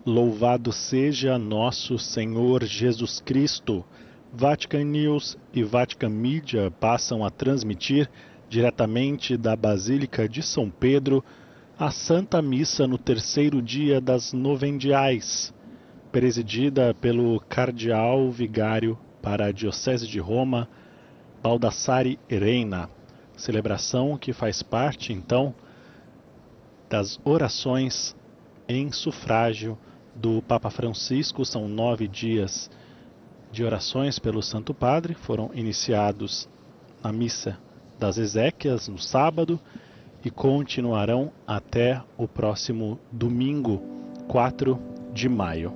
Louvado seja nosso Senhor Jesus Cristo. Vatican News e Vatican Media passam a transmitir diretamente da Basílica de São Pedro a Santa Missa no terceiro dia das Novendiais, presidida pelo Cardeal Vigário para a Diocese de Roma, Baldassare Reina. Celebração que faz parte, então, das orações em sufrágio do Papa Francisco. São 9 dias de orações pelo Santo Padre, foram iniciados na Missa das Exéquias no sábado e continuarão até o próximo domingo, 4 de maio.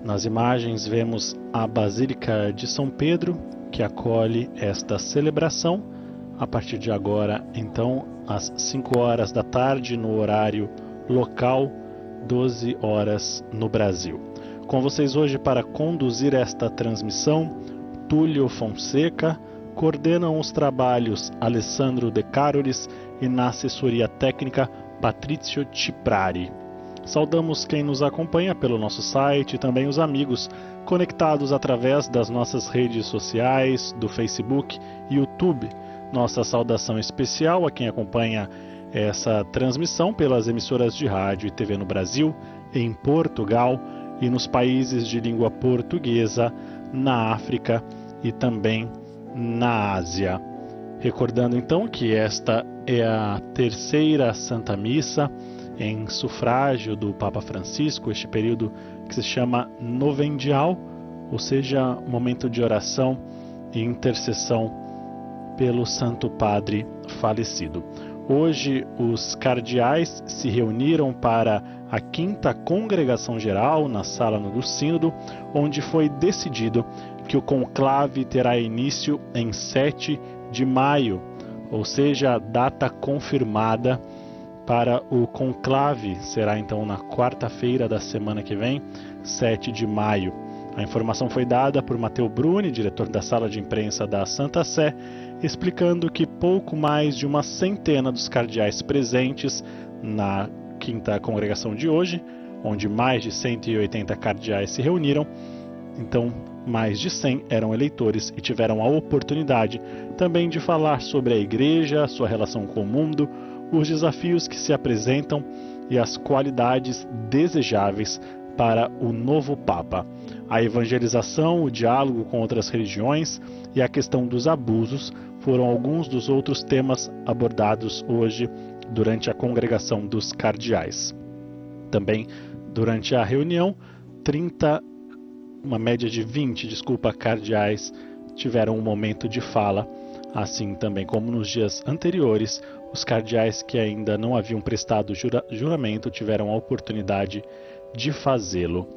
Nas imagens vemos a Basílica de São Pedro, que acolhe esta celebração a partir de agora, então, às 5 horas da tarde no horário local, 12 horas no Brasil. Com vocês hoje para conduzir esta transmissão, Túlio Fonseca, coordenam os trabalhos Alessandro De Carolis e na assessoria técnica Patrício Ciprari. Saudamos quem nos acompanha pelo nosso site e também os amigos conectados através das nossas redes sociais, do Facebook e YouTube. Nossa saudação especial a quem acompanha essa transmissão pelas emissoras de rádio e TV no Brasil, em Portugal e nos países de língua portuguesa, na África e também na Ásia. Recordando então que esta é a terceira Santa Missa em sufrágio do Papa Francisco, este período que se chama novendial, ou seja, momento de oração e intercessão pelo Santo Padre falecido. Hoje, os cardeais se reuniram para a 5ª Congregação Geral na Sala do Sínodo, onde foi decidido que o conclave terá início em 7 de maio, ou seja, a data confirmada para o conclave será então na quarta-feira da semana que vem, 7 de maio. A informação foi dada por Matteo Bruni, diretor da sala de imprensa da Santa Sé, explicando que pouco mais de uma centena dos cardeais presentes na 5ª congregação de hoje, onde mais de 180 cardeais se reuniram, então mais de 100 eram eleitores e tiveram a oportunidade também de falar sobre a Igreja, sua relação com o mundo, os desafios que se apresentam e as qualidades desejáveis para o novo Papa. A evangelização, o diálogo com outras religiões e a questão dos abusos foram alguns dos outros temas abordados hoje durante a congregação dos cardeais. Também, durante a reunião, uma média de 20 cardeais tiveram um momento de fala, assim também como nos dias anteriores, os cardeais que ainda não haviam prestado juramento tiveram a oportunidade de fazê-lo.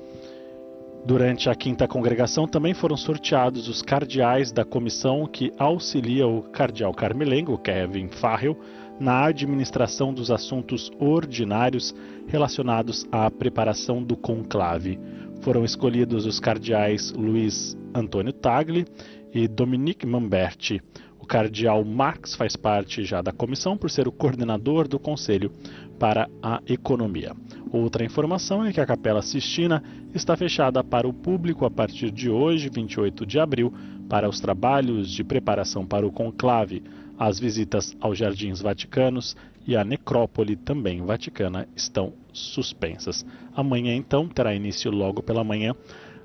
Durante a 5ª congregação também foram sorteados os cardeais da comissão que auxilia o cardeal carmelengo, Kevin Farrell, na administração dos assuntos ordinários relacionados à preparação do conclave. Foram escolhidos os cardeais Luiz Antônio Tagli e Dominique Mamberti. O cardeal Marx faz parte já da comissão por ser o coordenador do Conselho para a Economia. Outra informação é que a Capela Sistina está fechada para o público a partir de hoje, 28 de abril, para os trabalhos de preparação para o conclave. As visitas aos Jardins Vaticanos e à Necrópole também Vaticana estão suspensas. Amanhã, então, terá início logo pela manhã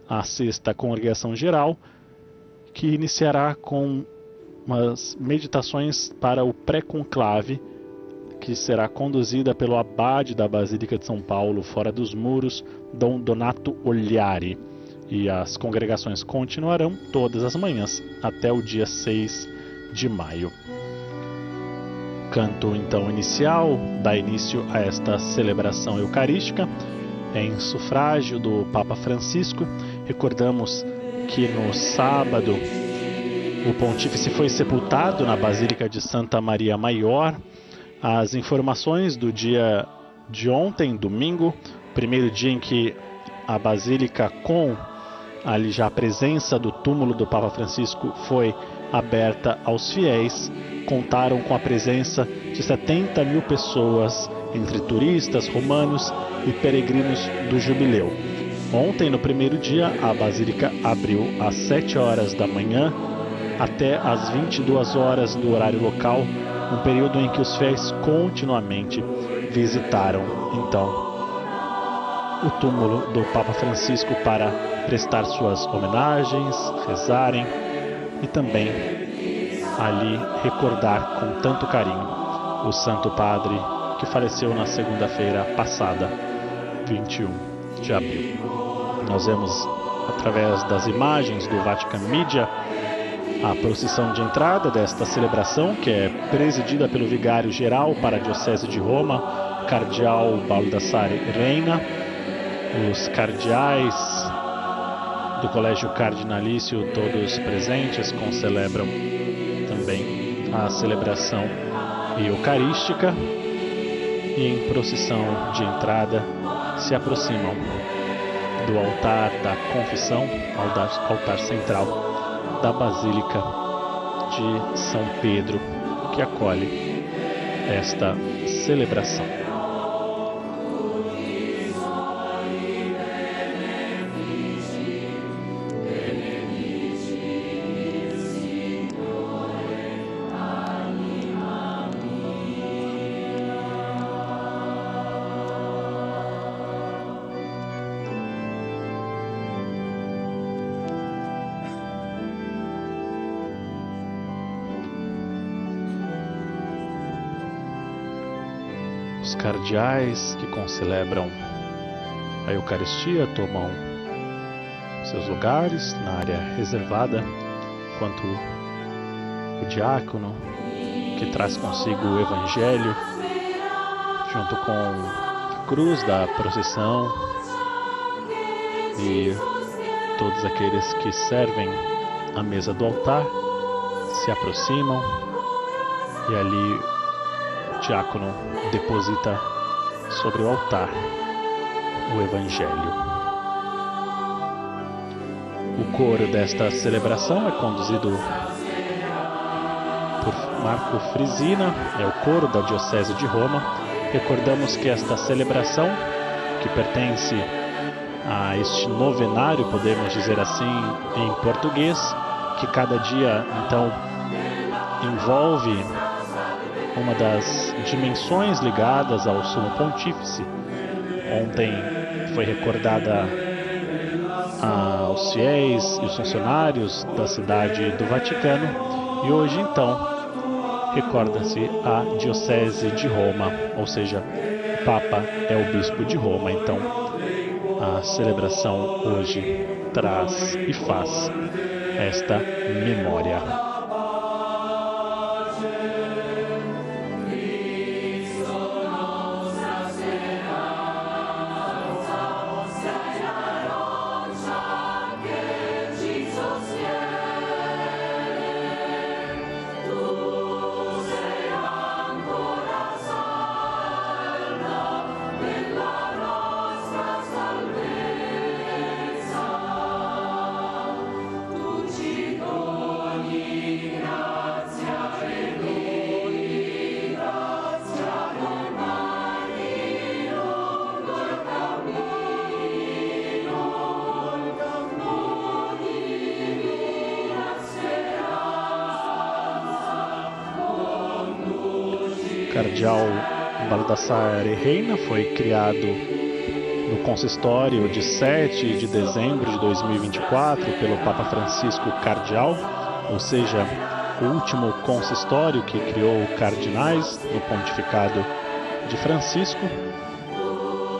a 6ª Congregação Geral, que iniciará com umas meditações para o pré-conclave, que será conduzida pelo abade da Basílica de São Paulo, fora dos muros, Dom Donato Oliari. E as congregações continuarão todas as manhãs até o dia 6 de maio. Canto então inicial dá início a esta celebração eucarística em sufrágio do Papa Francisco. Recordamos que no sábado o pontífice foi sepultado na Basílica de Santa Maria Maior. As informações do dia de ontem, domingo, primeiro dia em que a Basílica, com ali já a presença do túmulo do Papa Francisco, foi aberta aos fiéis, contaram com a presença de 70 mil pessoas entre turistas, romanos e peregrinos do jubileu. Ontem, no primeiro dia, a Basílica abriu às 7 horas da manhã até às 22 horas do horário local, um período em que os fiéis continuamente visitaram, então, o túmulo do Papa Francisco para prestar suas homenagens, rezarem e também ali recordar com tanto carinho o Santo Padre que faleceu na segunda-feira passada, 21 de abril. Nós vemos através das imagens do Vatican Media a procissão de entrada desta celebração, que é presidida pelo vigário-geral para a Diocese de Roma, Cardeal Baldassare Reina. Os cardeais do Colégio Cardinalício, todos presentes, concelebram também a celebração eucarística e em procissão de entrada se aproximam do altar da confissão, altar central da Basílica de São Pedro, que acolhe esta celebração. Os cardeais que concelebram a Eucaristia tomam seus lugares na área reservada, enquanto o diácono, que traz consigo o Evangelho, junto com a cruz da procissão, e todos aqueles que servem à mesa do altar, se aproximam e ali o diácono deposita sobre o altar o Evangelho. O coro desta celebração é conduzido por Marco Frisina, é o coro da Diocese de Roma. Recordamos que esta celebração, que pertence a este novenário, podemos dizer assim em português, que cada dia então envolve uma das dimensões ligadas ao Sumo Pontífice. Ontem foi recordada aos fiéis e os funcionários da cidade do Vaticano, e hoje então recorda-se a Diocese de Roma, ou seja, o Papa é o Bispo de Roma. Então a celebração hoje traz e faz esta memória. O cardeal Baldassare Reina foi criado no consistório de 7 de dezembro de 2024 pelo Papa Francisco Cardeal, ou seja, o último consistório que criou cardinais no pontificado de Francisco,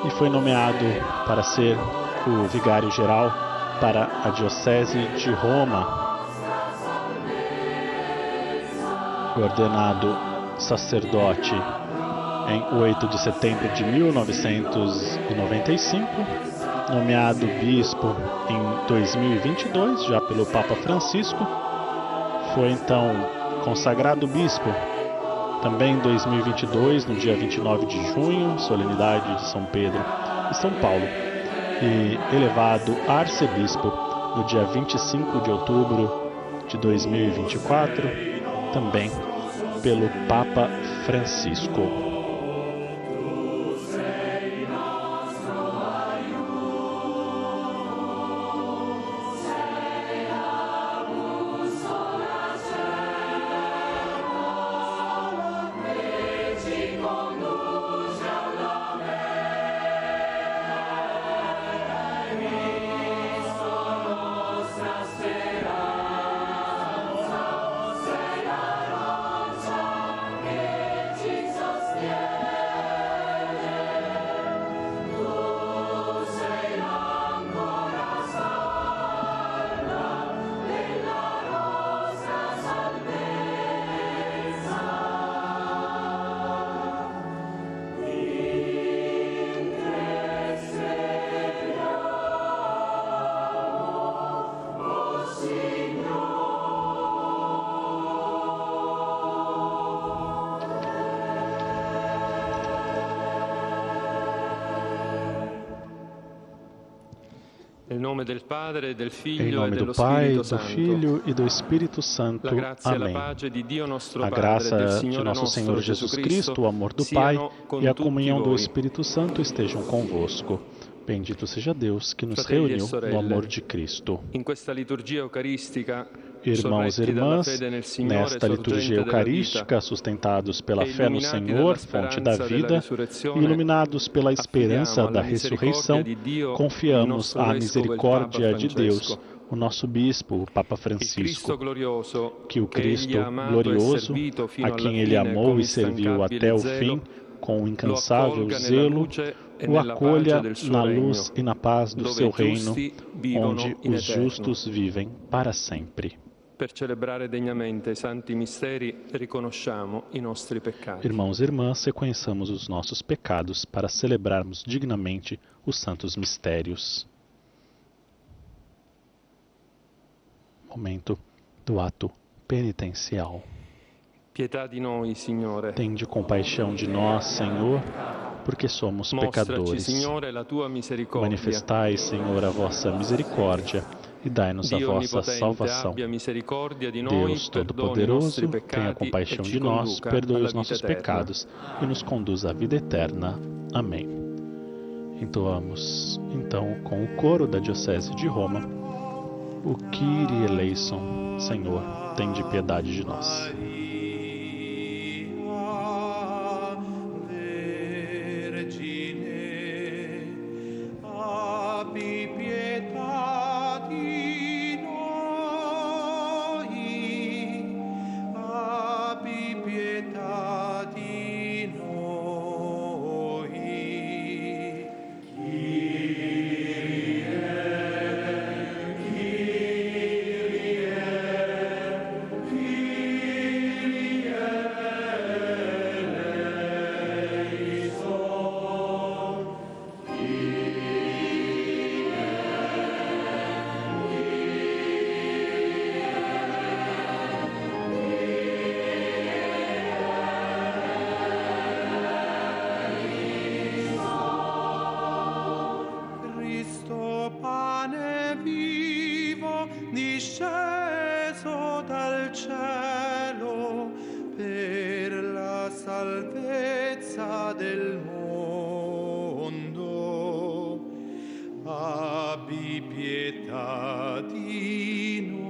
e foi nomeado para ser o vigário-geral para a Diocese de Roma. Ordenado sacerdote em 8 de setembro de 1995, nomeado bispo em 2022, já pelo Papa Francisco. Foi então consagrado bispo também em 2022, no dia 29 de junho, solenidade de São Pedro e São Paulo, e elevado a arcebispo no dia 25 de outubro de 2024, também pelo Papa Francisco. Em nome do Pai, do Filho e do Espírito Santo. Amém. A graça de nosso Senhor Jesus Cristo, o amor do Pai e a comunhão do Espírito Santo estejam convosco. Bendito seja Deus que nos reuniu no amor de Cristo. Irmãos e irmãs, nesta liturgia eucarística, sustentados pela fé no Senhor, fonte da vida, e iluminados pela esperança da ressurreição, confiamos à misericórdia de Deus, o nosso bispo, o Papa Francisco, que o Cristo glorioso, a quem ele amou e serviu até o fim, com incansável zelo, o acolha na luz e na paz do seu reino, onde os justos vivem para sempre. Per celebrare degnamente i santi misteri, riconosciamo i nostri peccati. Irmãos e irmãs, reconheçamos os nossos pecados para celebrarmos dignamente os santos mistérios. Momento do ato penitencial. Pietà di noi, Signore. Tende compaixão de nós, Senhor, porque somos pecadores. Signore, la tua misericordia. Manifestai, Senhor, a vossa misericórdia e dai-nos a vossa salvação. Deus Todo-Poderoso, tenha compaixão de nós, perdoe os nossos pecados e nos conduz à vida eterna. Amém. Entoamos, então, com o coro da Diocese de Roma, o Kyrie eleison, Senhor, tende piedade de nós. disceso dal cielo per la salvezza del mondo. Abbi pietà di noi.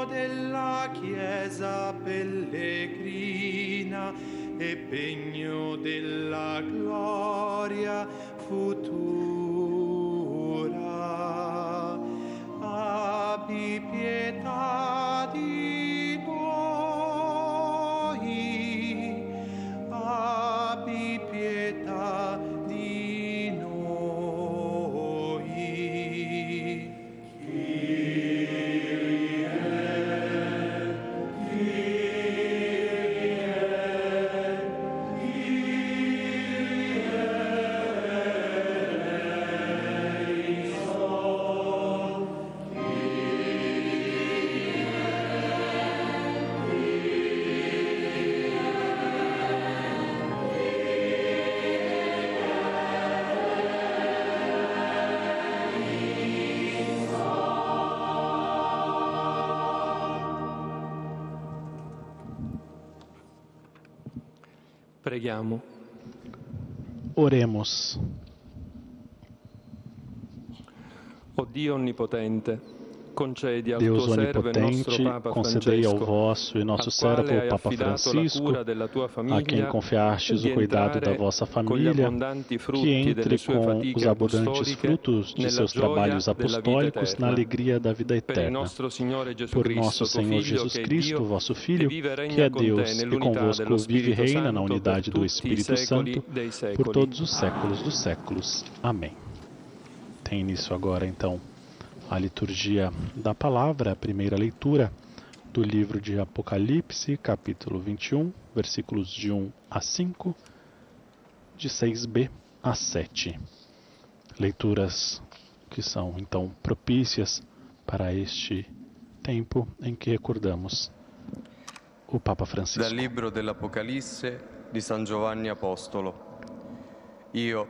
Della Chiesa pellegrina e pegno della gloria futura. Abbi pietà di noi, abbi pietà di noi. Preghiamo. Oremos. O Dio onnipotente, concedi al Deus tuo servo e nostro onipotente, Papa concedei ao Francesco, vosso e nosso al quale servo hai Papa affidato la Francisco, cura della tua a quem famiglia, confiastes di o cuidado da entrare vossa con gli família, abbondanti que frutti delle entre sue com os fatiche abundantes apostoliche frutos de nella seus gioia trabalhos della vita apostólicos na eterna. alegria da vida Per il eterna. nostro Signore Gesù Por nosso Cristo, tuo Senhor Figlio, Jesus che è Cristo, Dio, vosso che Filho, vive e que regna é con te Deus e nell'unità convosco dello vive e Spirito reina na Santo per unidade do tutti i Espírito secoli Santo dei por secoli. todos os séculos dos séculos. Amém. Tem início agora, então, a liturgia da palavra, a primeira leitura do livro de Apocalipse, capítulo 21, versículos de 1 a 5, de 6b a 7. Leituras que são, então, propícias para este tempo em que recordamos o Papa Francisco. Dal libro dell'Apocalisse di San Giovanni Apostolo. Io,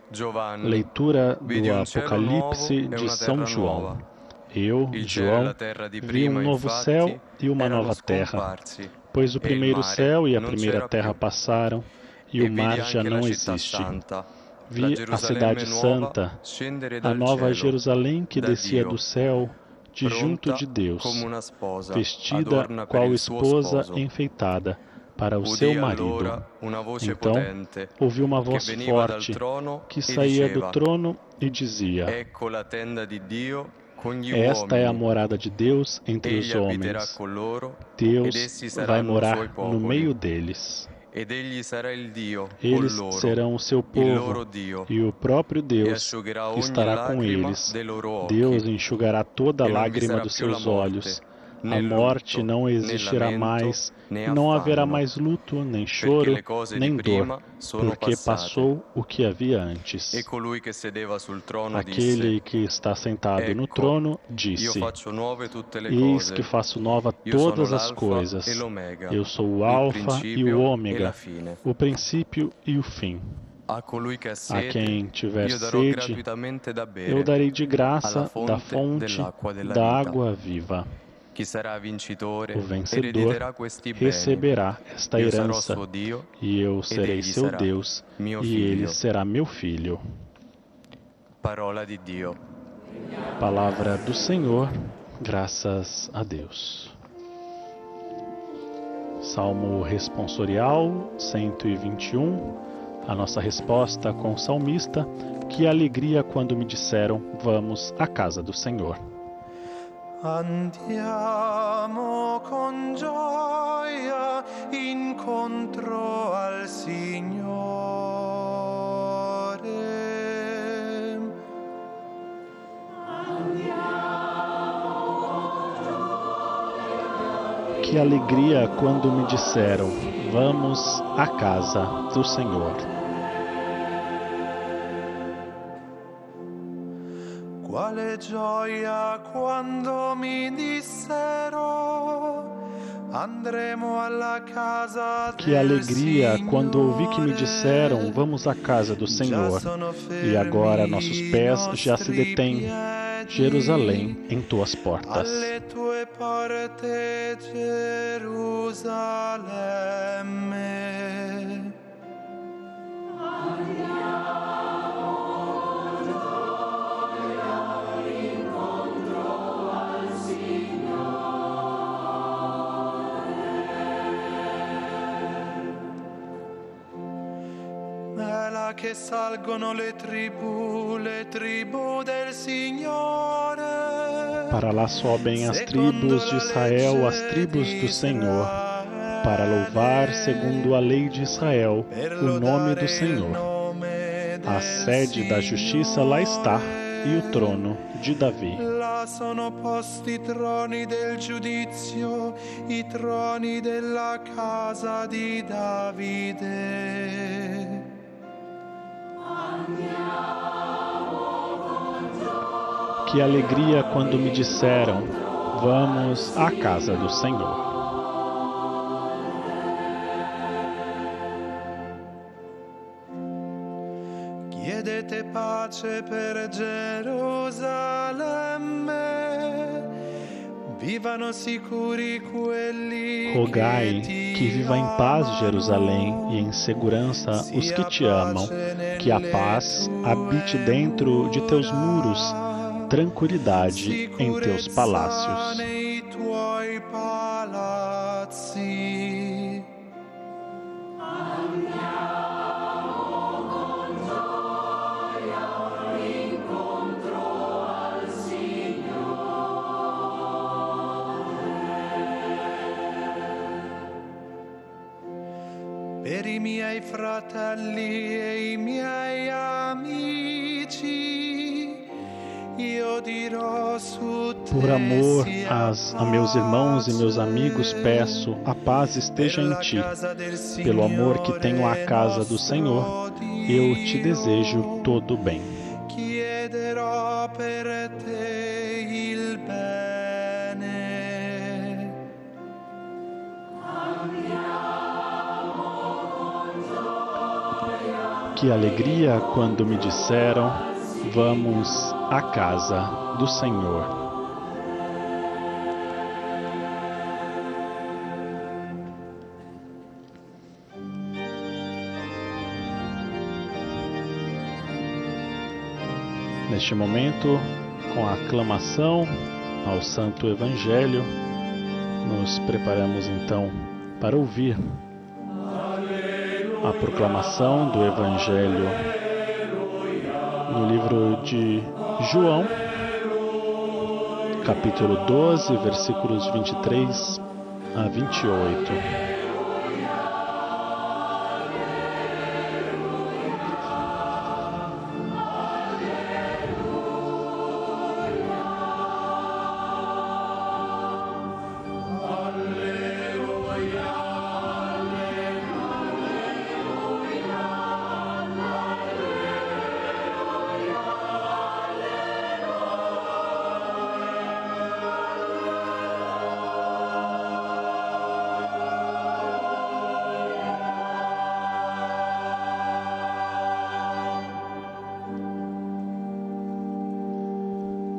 Giovanni, Leitura vidi do un cielo Apocalipse nuovo e de una São terra João. nuova. Eu, Il cielo e João, la terra di vi prima, novo infatti, céu e uma erano nova terra, scomparsi, pois o e il primeiro mare céu e a non primeira c'era terra più. passaram e E o mar vidi já anche la não città existe. santa, la Vi a Gerusalemme cidade nuova, santa, scendere a dal nova cielo, Jerusalém que da descia Dio, do céu, de junto pronta de Deus, come una sposa, vestida adorna per qual il suo esposa sposo. enfeitada para o seu Udì marido. allora una voce Então potente ouvi uma che voz veniva dal forte trono que e saía do diceva: trono e dizia: Ecco la tenda di Dio con gli Esta é a uomini. morada de Deus entre os Egli abiterà homens. con loro Deus ed essi vai saranno morar suoi no popoli. meio deles. Ed egli sarà il Dio con Eles loro, serão o seu il povo, loro Dio, e o próprio e Deus asciugherà ogni estará com lacrima eles. dei loro occhi. Deus enxugará toda a E non vi lágrima sarà dos più la seus morte, olhos. né A morte lutto, não né existirá lamento, mais, né e não haverá affanno, mais luto, nem perché choro, le cose di nem dor, prima sono porque passate. passou o que havia E antes. colui che sedeva sul trono Aquele disse: que está sentado no Ecco, trono io disse: faccio nuove tutte le Eis cose. que faço nova Io sono todas as l'alfa coisas. e l'omega, Eu sou o il Alfa e o principio e la Ômega, fine. o princípio e o fim. A colui che ha A sede, quem tiver io darò sede, gratuitamente da eu bere darei de graça alla da fonte fonte dell'acqua della da vita. água viva. Chi sarà vincitore O vencedor erediterà questi beni. receberá esta Io sarò herança, suo Dio e eu ed serei egli seu sarà Deus, mio e ele figlio. será meu filho. Parola di Dio. Palavra do Senhor, graças a Deus. Salmo responsorial 121, a nossa resposta com o salmista: que alegria quando me disseram, vamos à casa do Senhor. Andiamo con gioia incontro al Signore. Que alegria quando me disseram, vamos à casa do Senhor. Quale gioia quando mi dissero andremo alla casa Que del alegria quando ouvi que me Signore. disseram, vamos à casa do Senhor. E agora nossos pés já se detêm. Jerusalém, em tuas portas. Alle tue porte, Gerusalemme. Mela che salgono le tribù del Signore. Para lá sobem as tribos de Israel, as tribos do Senhor, para louvar, segundo a lei de Israel, o nome do Senhor. A sede da justiça lá está, e o trono de Davi. Là sono posti i troni del giudizio, i troni della casa di Davide. Que alegria quando me disseram, vamos à casa do Senhor. Chiedete pace per Gerusalemme, vivano sicuri quelli Rogai che que viva em paz Jerusalém e em segurança os que te amam, que a paz habite dentro de teus muros, tranquilidade em teus palácios. nei tuoi palazzi. Per i miei fratelli e i miei amici, io dirò su te. Por amor a meus irmãos e meus amigos, peço, a paz esteja em ti. Pelo amor que tenho à casa do Senhor, eu te desejo todo o bem. Chiederò per te il bene. Que alegria quando me disseram, vamos à casa do Senhor. Neste momento, com a aclamação ao Santo Evangelho, nos preparamos então para ouvir a proclamação do Evangelho no livro de João, capítulo 12, versículos 23 a 28.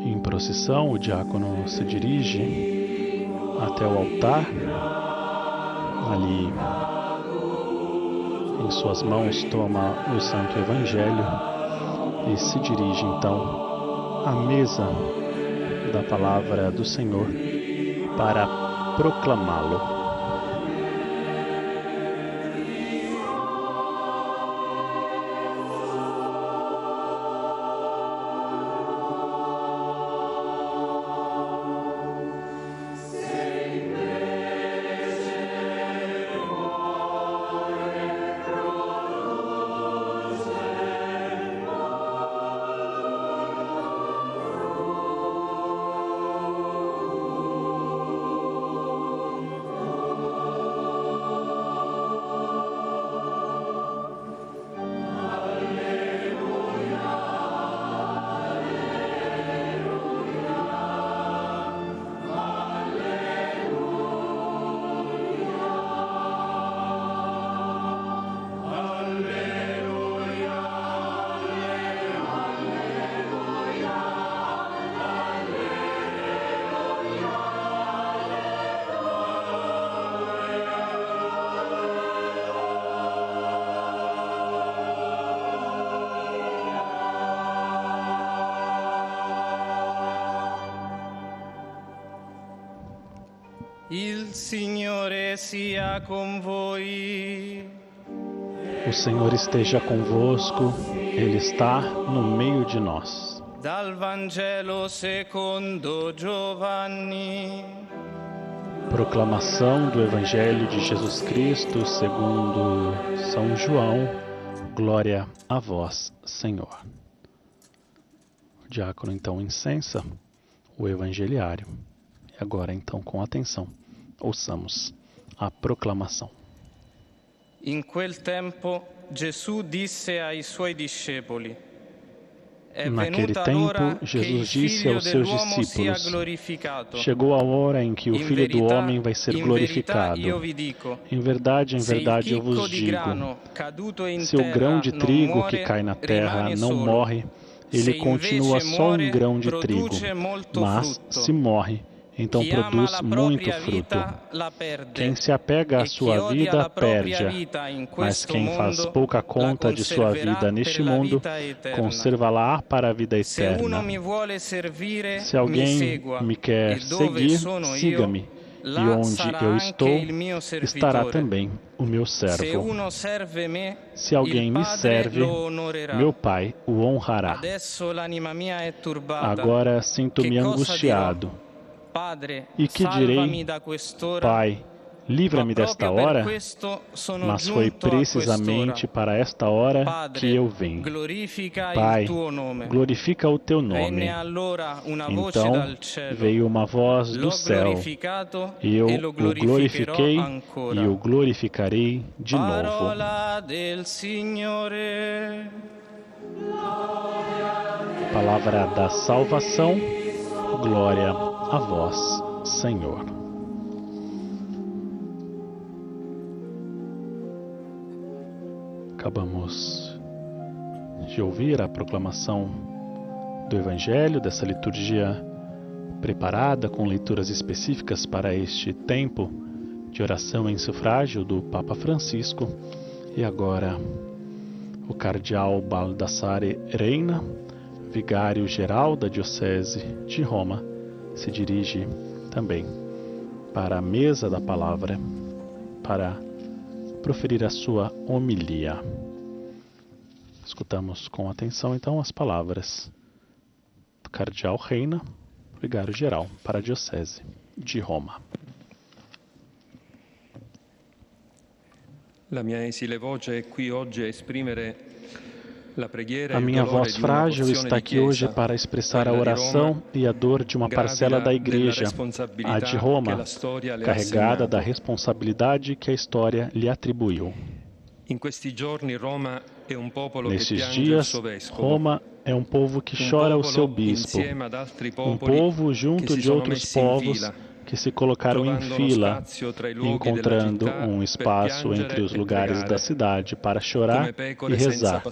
Em procissão, o diácono se dirige até o altar. Ali, em suas mãos, toma o Santo Evangelho e se dirige então à mesa da palavra do Senhor para proclamá-lo. Il Signore sia con voi. O Senhor esteja convosco, Ele está no meio de nós. Dal Vangelo secondo Giovanni. Proclamação do Evangelho de Jesus Cristo segundo São João. Glória a vós, Senhor. O diácono então incensa o evangeliário. E agora então, com atenção, ouçamos a proclamação. In quel tempo Gesù disse ai suoi discepoli: Naquele tempo, Jesus disse aos seus discípulos: chegou a hora em que o Filho do Homem vai ser glorificado. Em verdade, eu vos digo, se o grão de trigo que cai na terra não morre, ele continua só um grão de trigo, mas, se morre, então produz muito fruto. Quem se apega à sua vida, perde-a, mas quem faz pouca conta de sua vida neste mundo, conserva-la para a vida eterna. Se alguém me quer seguir, siga-me, e onde eu estou, estará também o meu servo. Se alguém me serve, meu Pai o honrará. Agora sinto-me angustiado. E que direi? Pai, livra-me desta hora, mas foi precisamente para esta hora que eu vim. Pai, glorifica o teu nome. Então veio uma voz do céu, e eu o glorifiquei e o glorificarei de novo. Palavra da salvação, glória a vós, Senhor. Acabamos de ouvir a proclamação do Evangelho, dessa liturgia preparada com leituras específicas para este tempo de oração em sufrágio do Papa Francisco. E agora o cardeal Baldassare Reina, vigário-geral da Diocese de Roma, se dirige também para a mesa da palavra para proferir a sua homilia. Escutamos com atenção então as palavras do cardeal Reina, vigário-geral para a Diocese de Roma. A minha voz frágil está aqui hoje para expressar a oração e a dor de uma parcela da Igreja, a de Roma, carregada da responsabilidade que a história lhe atribuiu. Nestes dias, Roma é um povo que chora o seu bispo, um povo junto de outros povos que se colocaram em fila, encontrando um espaço entre os lugares da cidade para chorar e rezar,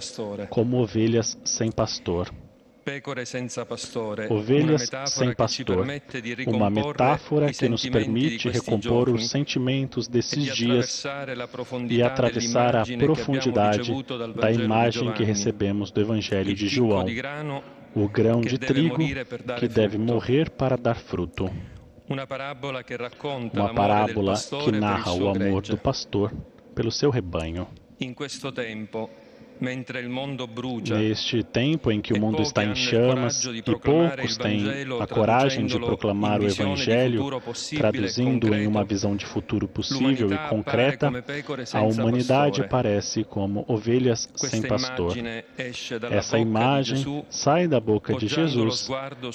como ovelhas sem pastor. Ovelhas sem pastor, uma metáfora que nos permite recompor os sentimentos desses dias e atravessar a profundidade da imagem que recebemos do Evangelho de João, o grão de trigo que deve morrer para dar fruto. Uma parábola que narra o amor do pastor pelo seu rebanho. Neste tempo em que o mundo está em chamas e poucos têm a coragem de proclamar o Evangelho, traduzindo em uma visão de futuro possível e concreta, a humanidade parece como ovelhas sem pastor. Essa imagem sai da boca de Jesus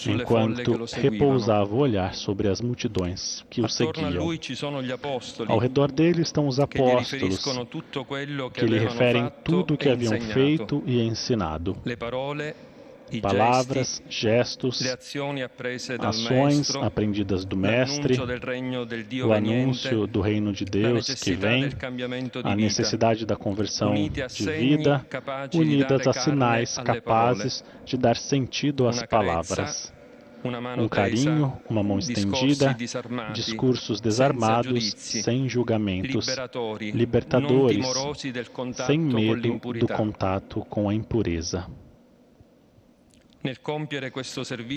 enquanto repousava o olhar sobre as multidões que o seguiam. Ao redor dele estão os apóstolos, que lhe referem tudo o que haviam feito e ensinado. Palavras, gestos, ações aprendidas do Mestre, o anúncio do reino de Deus que vem, a necessidade da conversão de vida, unidas a sinais capazes de dar sentido às palavras. Um carinho, uma mão estendida, discursos desarmados, sem julgamentos, libertadores, sem medo do contato com a impureza.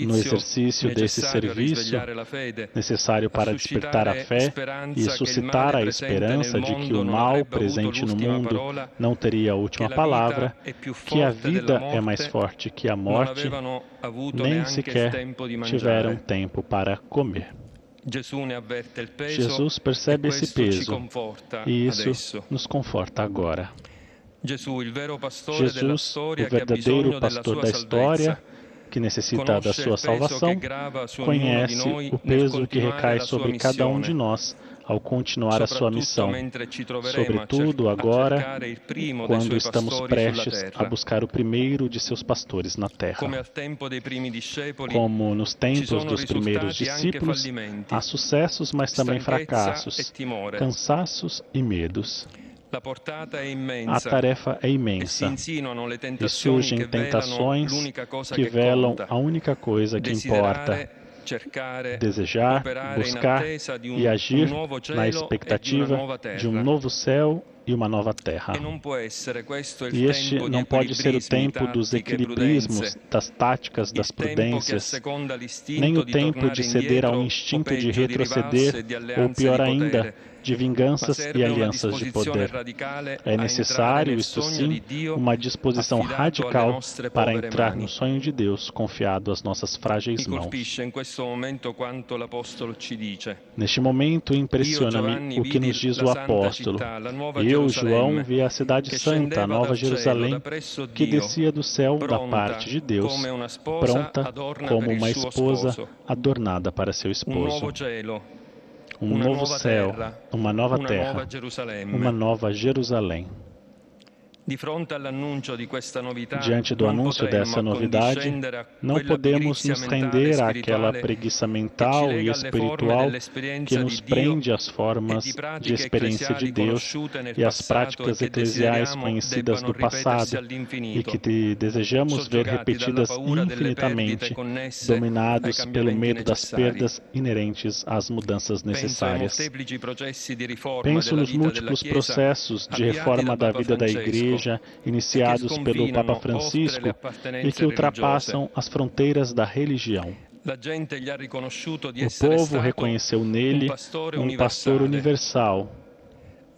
No exercício desse serviço, necessário para despertar a fé e suscitar a esperança de que o mal presente no mundo não teria a última palavra, que a vida é mais forte que a morte, nem sequer tiveram tempo para comer. Jesus percebe esse peso e isso nos conforta agora. Jesus, o verdadeiro pastor da história, que necessita da sua salvação, conhece o peso que recai sobre cada um de nós ao continuar a sua missão, sobretudo agora, quando estamos prestes a buscar o primeiro de seus pastores na terra. Como nos tempos dos primeiros discípulos, há sucessos, mas também fracassos, cansaços e medos. A tarefa é imensa e surgem tentações que velam a única coisa que importa, desejar, buscar e agir na expectativa de um novo céu e uma nova terra. E este não pode ser o tempo dos equilibrismos, das táticas, das prudências, nem o tempo de ceder ao instinto de retroceder, ou pior ainda, de vinganças e alianças de poder. É necessário, isto sim, uma disposição radical para entrar no sonho de Deus confiado às nossas frágeis mãos. Neste momento, impressiona-me o que nos diz o apóstolo. Eu, João, vi a cidade santa, a Nova Jerusalém, que descia do céu da parte de Deus, pronta como uma esposa adornada para seu esposo. Um novo céu, uma nova terra, uma nova Jerusalém. Diante do anúncio dessa novidade, não podemos nos render àquela preguiça mental e espiritual que nos prende às formas de experiência de Deus e às práticas eclesiais conhecidas do passado e que desejamos ver repetidas infinitamente, dominados pelo medo das perdas inerentes às mudanças necessárias. Penso nos múltiplos processos de reforma da vida da Igreja, iniciados pelo Papa Francisco e que ultrapassam as fronteiras da religião. O povo reconheceu nele um pastor universal.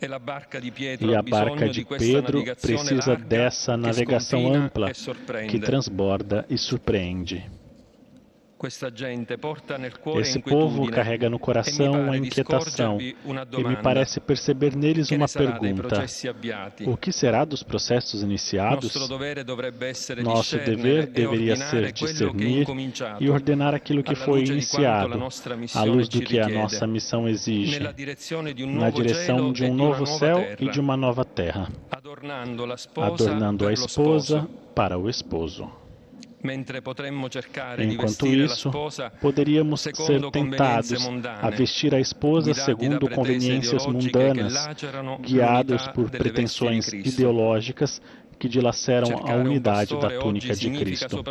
E a barca de Pedro precisa dessa navegação ampla que transborda e surpreende. Esse povo carrega no coração a inquietação e me parece perceber neles uma pergunta: o que será dos processos iniciados? Nosso dever deveria ser discernir e ordenar aquilo que foi iniciado, à luz do que a nossa missão exige, na direção de um novo céu e de uma nova terra, adornando a esposa para o esposo. Enquanto isso, poderíamos ser tentados a vestir a esposa segundo conveniências mundanas, guiados por pretensões ideológicas que dilaceram a unidade da túnica de Cristo.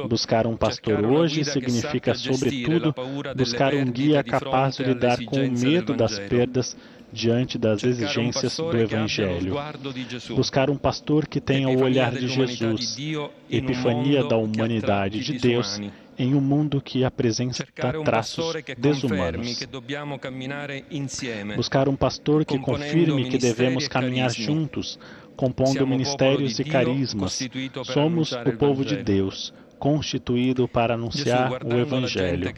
Buscar um pastor hoje significa, sobretudo, buscar um guia capaz de lidar com o medo das perdas diante das exigências do Evangelho. Buscar um pastor que tenha o olhar de Jesus, epifania da humanidade de Deus, em um mundo que apresenta traços desumanos. Buscar um pastor que confirme que devemos caminhar juntos, compondo ministérios e carismas. Somos o povo de Deus, constituído para anunciar o Evangelho.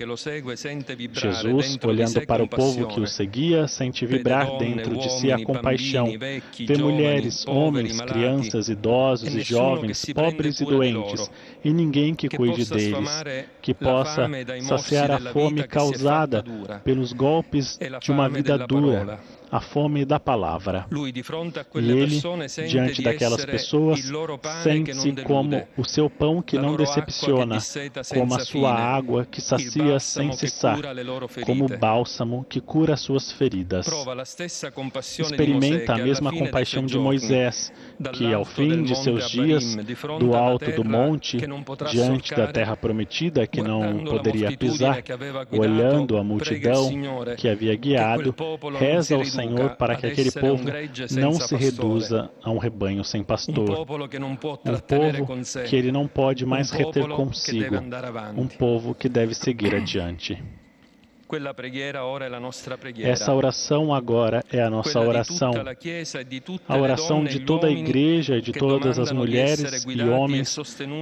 Jesus, olhando para o povo que o seguia, sente vibrar dentro de si a compaixão. Vê mulheres, homens, crianças, idosos e jovens, pobres e doentes, e ninguém que cuide deles, que possa saciar a fome causada pelos golpes de uma vida dura, a fome da palavra. E ele, diante daquelas pessoas, sente-se como o seu pão que não decepciona, como a sua água que sacia sem cessar, como o bálsamo que cura suas feridas. Experimenta a mesma compaixão de Moisés, que, ao fim de seus dias, do alto do monte, diante da terra prometida que não poderia pisar, olhando a multidão que havia guiado, reza ao Senhor para que aquele povo não se reduza a um rebanho sem pastor, um povo que ele não pode mais reter consigo, um povo que deve seguir adiante. Essa oração agora é a nossa oração, a oração de toda a Igreja e de todas as mulheres e homens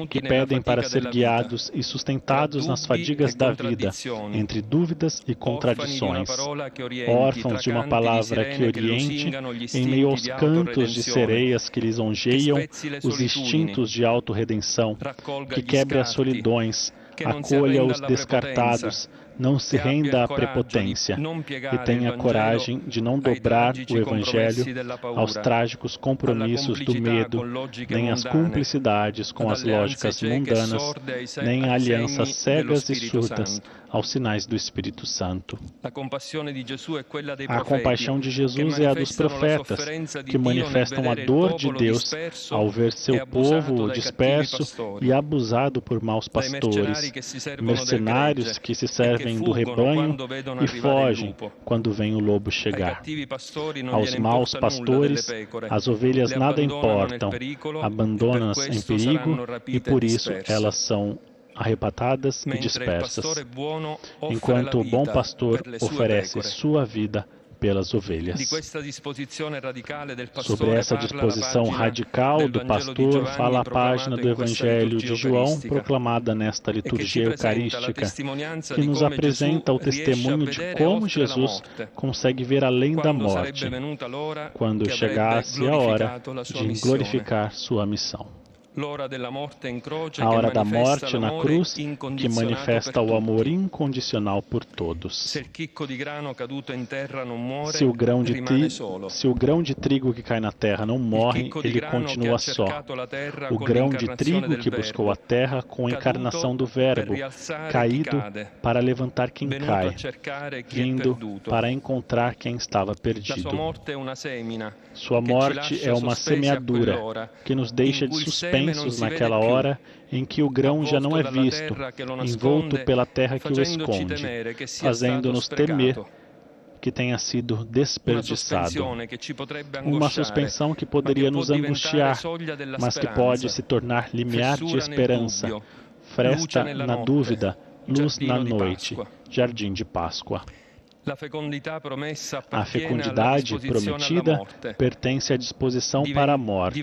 que pedem para ser guiados e sustentados nas fadigas da vida, entre dúvidas e contradições, órfãos de uma palavra que oriente, em meio aos cantos de sereias que lisonjeiam os instintos de autorredenção, que quebre as solidões, acolha os descartados, não se renda à prepotência e tenha coragem de não dobrar o Evangelho aos trágicos compromissos do medo, nem às cumplicidades com as lógicas mundanas, nem a alianças cegas e surdas aos sinais do Espírito Santo. A compaixão de Jesus é a dos profetas, que manifestam a dor de Deus ao ver seu povo disperso e abusado por maus pastores, mercenários que se servem do rebanho e fogem quando vem o lobo chegar. Aos maus pastores, as ovelhas nada importam, abandonam-nas em perigo e por isso elas são arrebatadas e dispersas, enquanto o bom pastor oferece sua vida pelas ovelhas. Sobre essa disposição radical do pastor fala a página do Evangelho de João, proclamada nesta liturgia eucarística, que nos apresenta o testemunho de como Jesus consegue ver além da morte, quando chegasse a hora de glorificar sua missão. A hora da morte na cruz, que manifesta o amor incondicional por todos. Se o grão de trigo que cai na terra não morre, ele continua só. O grão de trigo que buscou a terra com a encarnação do Verbo, caído para levantar quem cai, vindo para encontrar quem estava perdido. Sua morte é uma semeadura que nos deixa de suspensos naquela hora em que o grão já não é visto, envolto pela terra que o esconde, fazendo-nos temer que tenha sido desperdiçado. Uma suspensão que poderia nos angustiar, mas que pode se tornar limiar de esperança, fresta na dúvida, luz na noite, jardim de Páscoa. A fecundidade prometida pertence à disposição para a morte,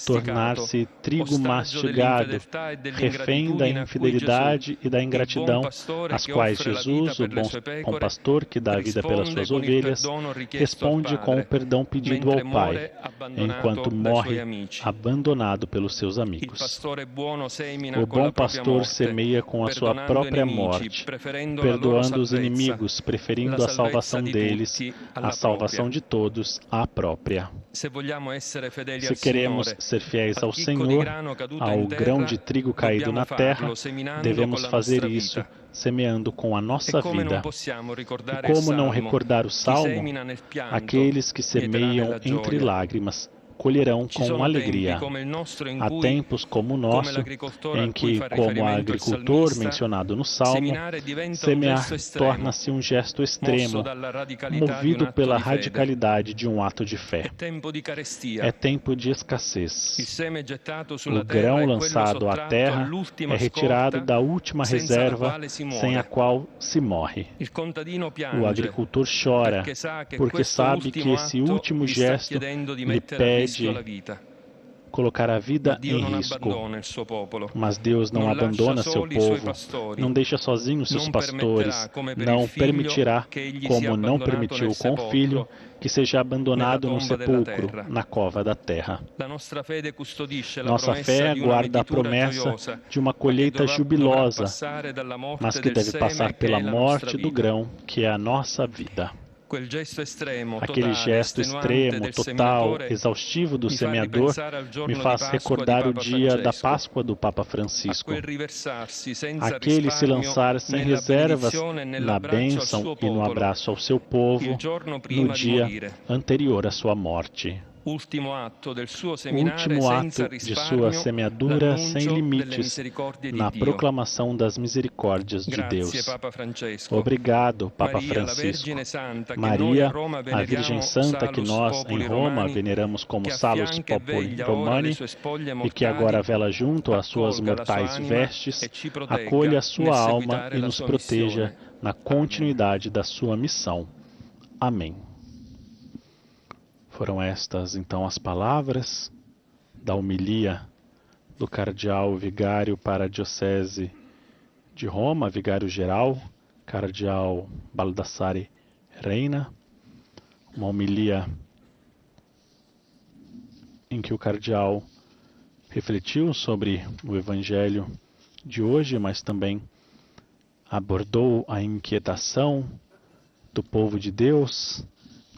tornar-se trigo mastigado, refém da infidelidade e da ingratidão, às quais Jesus, o bom pastor que dá a vida pelas suas ovelhas, responde com o perdão pedido ao Pai, enquanto morre abandonado pelos seus amigos. O bom pastor semeia com a sua própria morte, perdoando os inimigos, preferindo a salvação deles, a salvação de todos, à própria. Se queremos ser fiéis ao Senhor, ao grão de trigo caído na terra, devemos fazer isso, semeando com a nossa vida. E como não recordar o Salmo? Aqueles que semeiam entre lágrimas colherão com alegria. Há tempos como o nosso, em que, como agricultor mencionado no Salmo, semear torna-se um gesto extremo, movido pela radicalidade de um ato de fé. É tempo de escassez. O grão lançado à terra é retirado da última reserva sem a qual se morre. O agricultor chora, porque sabe que esse último gesto lhe pede colocar a vida em risco. Mas Deus não abandona seu povo, não deixa sozinhos seus pastores, não permitirá, como não permitiu com o filho, que seja abandonado no sepulcro, na cova da terra. Nossa fé guarda a promessa de uma colheita jubilosa, mas que deve passar pela morte do grão, que é a nossa vida. Aquele gesto extremo, total, exaustivo do semeador me faz recordar o dia da Páscoa do Papa Francisco. Aquele se lançar sem reservas na bênção e no abraço ao seu povo no dia anterior à sua morte. O último ato de sua semeadura sem limites, na proclamação das misericórdias de Deus. Obrigado, Papa Francisco. Maria, a Virgem Santa que nós, em Roma, veneramos como Salus Populi Romani e que agora vela junto às suas mortais vestes, acolha a sua alma e nos proteja na continuidade da sua missão. Amém. Foram estas, então, as palavras da homilia do cardeal vigário para a Diocese de Roma, vigário-geral, cardeal Baldassare Reina, uma homilia em que o cardeal refletiu sobre o Evangelho de hoje, mas também abordou a inquietação do povo de Deus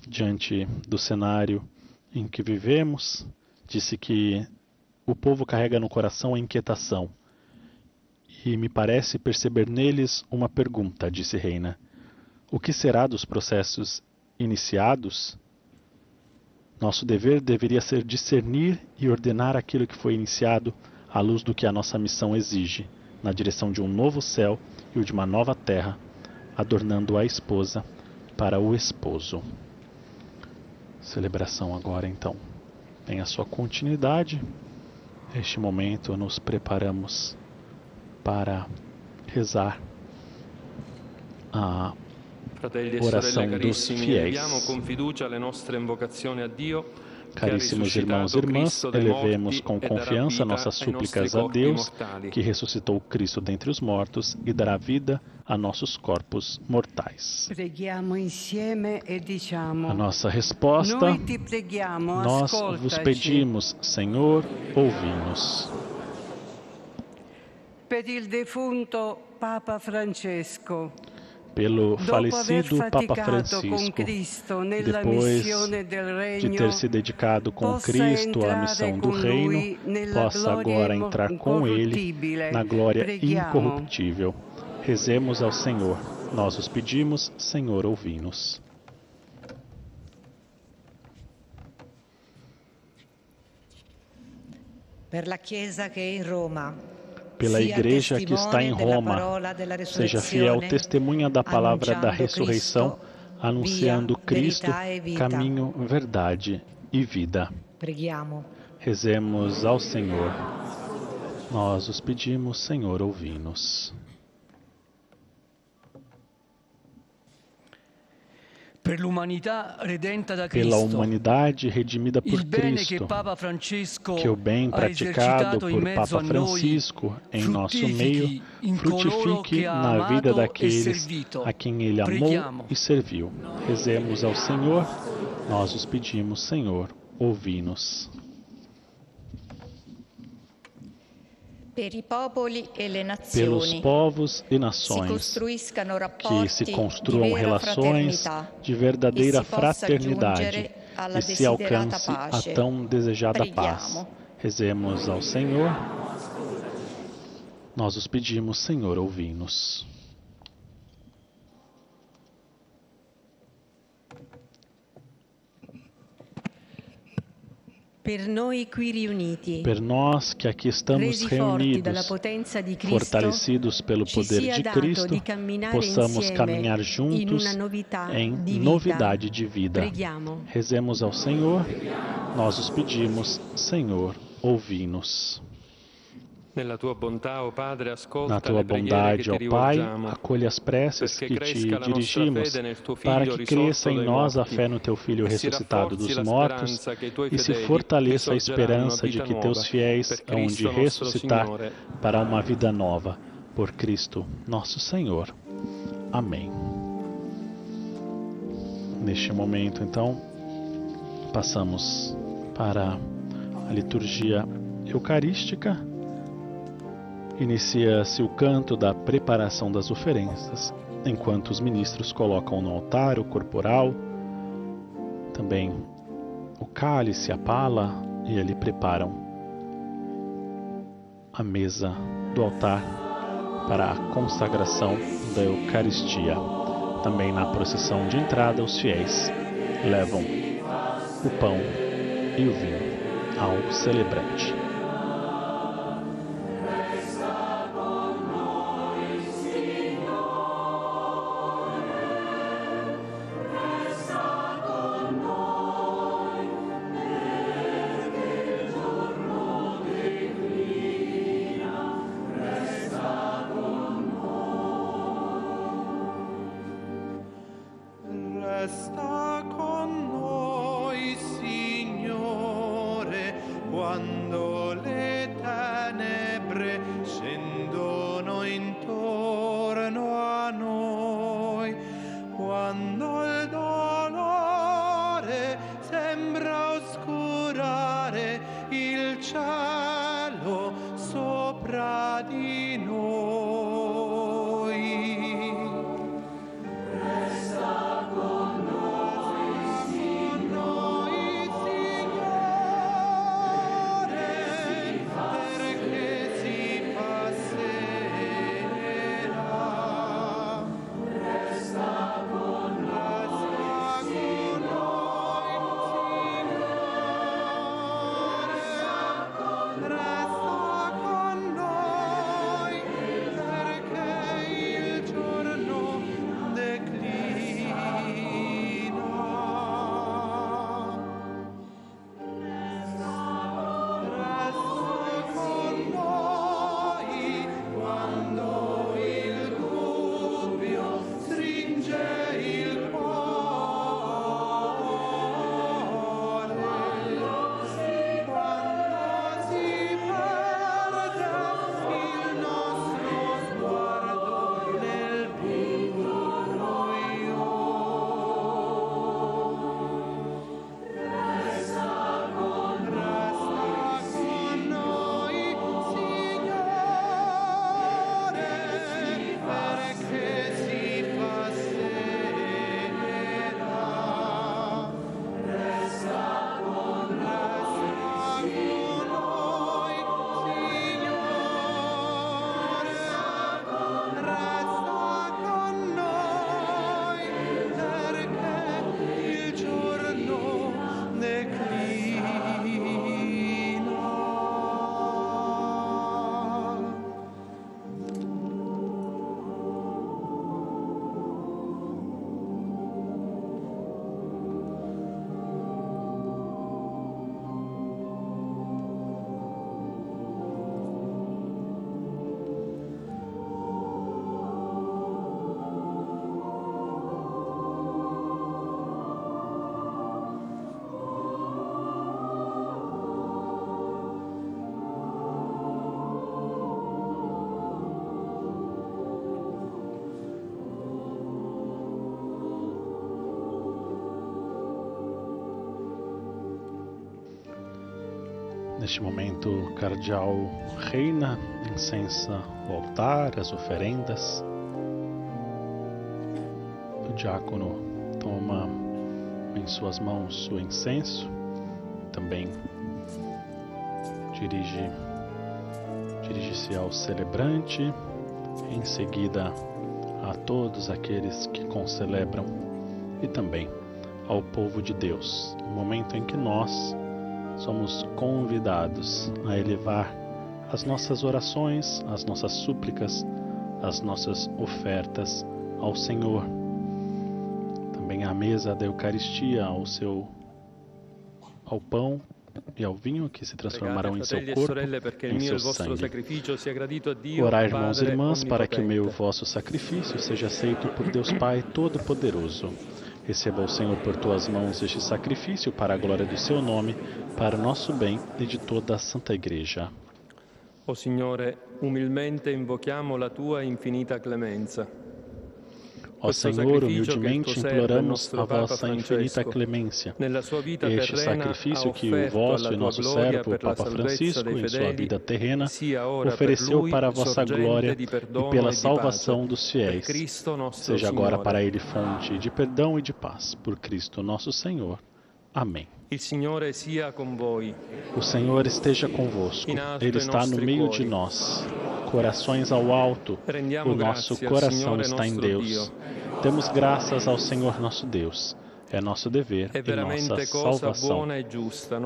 diante do cenário em que vivemos. Disse que o povo carrega no coração a inquietação e me parece perceber neles uma pergunta, disse Reina. O que será dos processos iniciados? Nosso dever deveria ser discernir e ordenar aquilo que foi iniciado à luz do que a nossa missão exige, na direção de um novo céu e o de uma nova terra, adornando a esposa para o esposo. Celebração agora, então, tem a sua continuidade. Neste momento, nos preparamos para rezar a oração dos fiéis. Caríssimos irmãos e irmãs, elevemos com confiança nossas súplicas a Deus, que ressuscitou Cristo dentre os mortos e dará vida a nossos corpos mortais. A nossa resposta: nós vos pedimos, Senhor, ouvi-nos. Pelo falecido Papa Francisco, depois de ter se dedicado com Cristo à missão do Reino, possa agora entrar com Ele na glória incorruptível. Rezemos ao Senhor. Nós os pedimos, Senhor, ouvi-nos. Pela Igreja que está em Roma, seja fiel testemunha da palavra da ressurreição, anunciando Cristo, caminho, verdade e vida. Rezemos ao Senhor. Nós os pedimos, Senhor, ouvi-nos. Pela humanidade redimida por Cristo, que o bem praticado por Papa Francisco em nosso meio frutifique na vida daqueles a quem ele amou e serviu. Rezemos ao Senhor. Nós os pedimos, Senhor, ouvi-nos. Pelos povos e nações, que se construam relações de verdadeira fraternidade e se alcance a tão desejada paz. Rezemos ao Senhor. Nós os pedimos, Senhor, ouvi-nos. Per nós que aqui estamos reunidos, fortalecidos pelo poder de Cristo, possamos caminhar juntos em novidade de vida. Rezemos ao Senhor. Nós os pedimos, Senhor, ouvi-nos. Na tua bondade, ó Pai, acolhe as preces que te dirigimos, para que cresça em nós a fé no Teu Filho ressuscitado dos mortos e se fortaleça a esperança de que Teus fiéis hão de ressuscitar para uma vida nova. Por Cristo, nosso Senhor. Amém. Neste momento, então, passamos para a liturgia eucarística. Inicia-se o canto da preparação das oferendas, enquanto os ministros colocam no altar o corporal, também o cálice, a pala, e ali preparam a mesa do altar para a consagração da Eucaristia. Também na procissão de entrada, os fiéis levam o pão e o vinho ao celebrante. Resta con noi, Signore, quando le tenebre scendono intorno a noi, quando il dolore sembra oscurare il cielo sopra di noi. Neste momento, o cardeal reina, incensa o altar, as oferendas. O diácono toma em suas mãos o incenso, também dirige-se ao celebrante, em seguida a todos aqueles que concelebram e também ao povo de Deus, no momento em que nós somos convidados a elevar as nossas orações, as nossas súplicas, as nossas ofertas ao Senhor. Também à mesa da Eucaristia, ao pão e ao vinho que se transformarão em seu corpo e em seu sangue. Orai, irmãos e irmãs, para que o meu e o vosso sacrifício seja aceito por Deus Pai Todo-Poderoso. Receba o Senhor por tuas mãos este sacrifício para a glória do seu nome, para o nosso bem e de toda a Santa Igreja. O Signore, umilmente invochiamo la tua infinita clemenza. Ó Senhor, humildemente imploramos a vossa infinita clemência. Este sacrifício que o vosso e nosso servo, o Papa Francisco, em sua vida terrena, ofereceu para a vossa glória e pela salvação dos fiéis, seja agora para ele fonte de perdão e de paz. Por Cristo nosso Senhor. Amém. O Senhor esteja convosco. Ele está no meio de nós. Corações ao alto, o nosso coração está em Deus. Demos graças ao Senhor nosso Deus. É nosso dever e nossa salvação.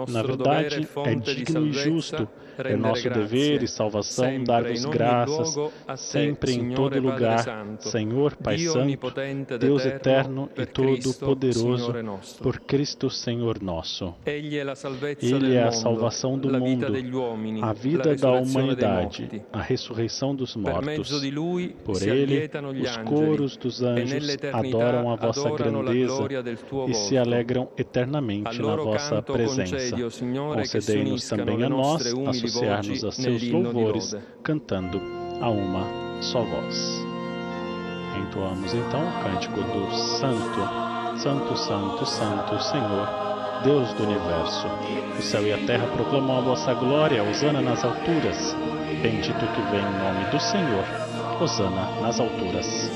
Na verdade, é digno e justo, é nosso dever e salvação dar-vos graças, sempre e em todo lugar, Senhor Pai Santo, Deus eterno e todo-poderoso, por Cristo Senhor nosso. Ele é a salvação do mundo, a vida da humanidade, a ressurreição dos mortos. Por Ele, os coros dos anjos adoram a vossa grandeza e se alegram eternamente na vossa presença. Concedei-nos também a nós associar-nos a seus louvores, cantando a uma só voz. Entoamos então o cântico do Santo, Santo, Santo, Santo, Senhor, Deus do Universo. O céu e a terra proclamam a vossa glória, hosana nas alturas. Bendito que vem em nome do Senhor, hosana nas alturas.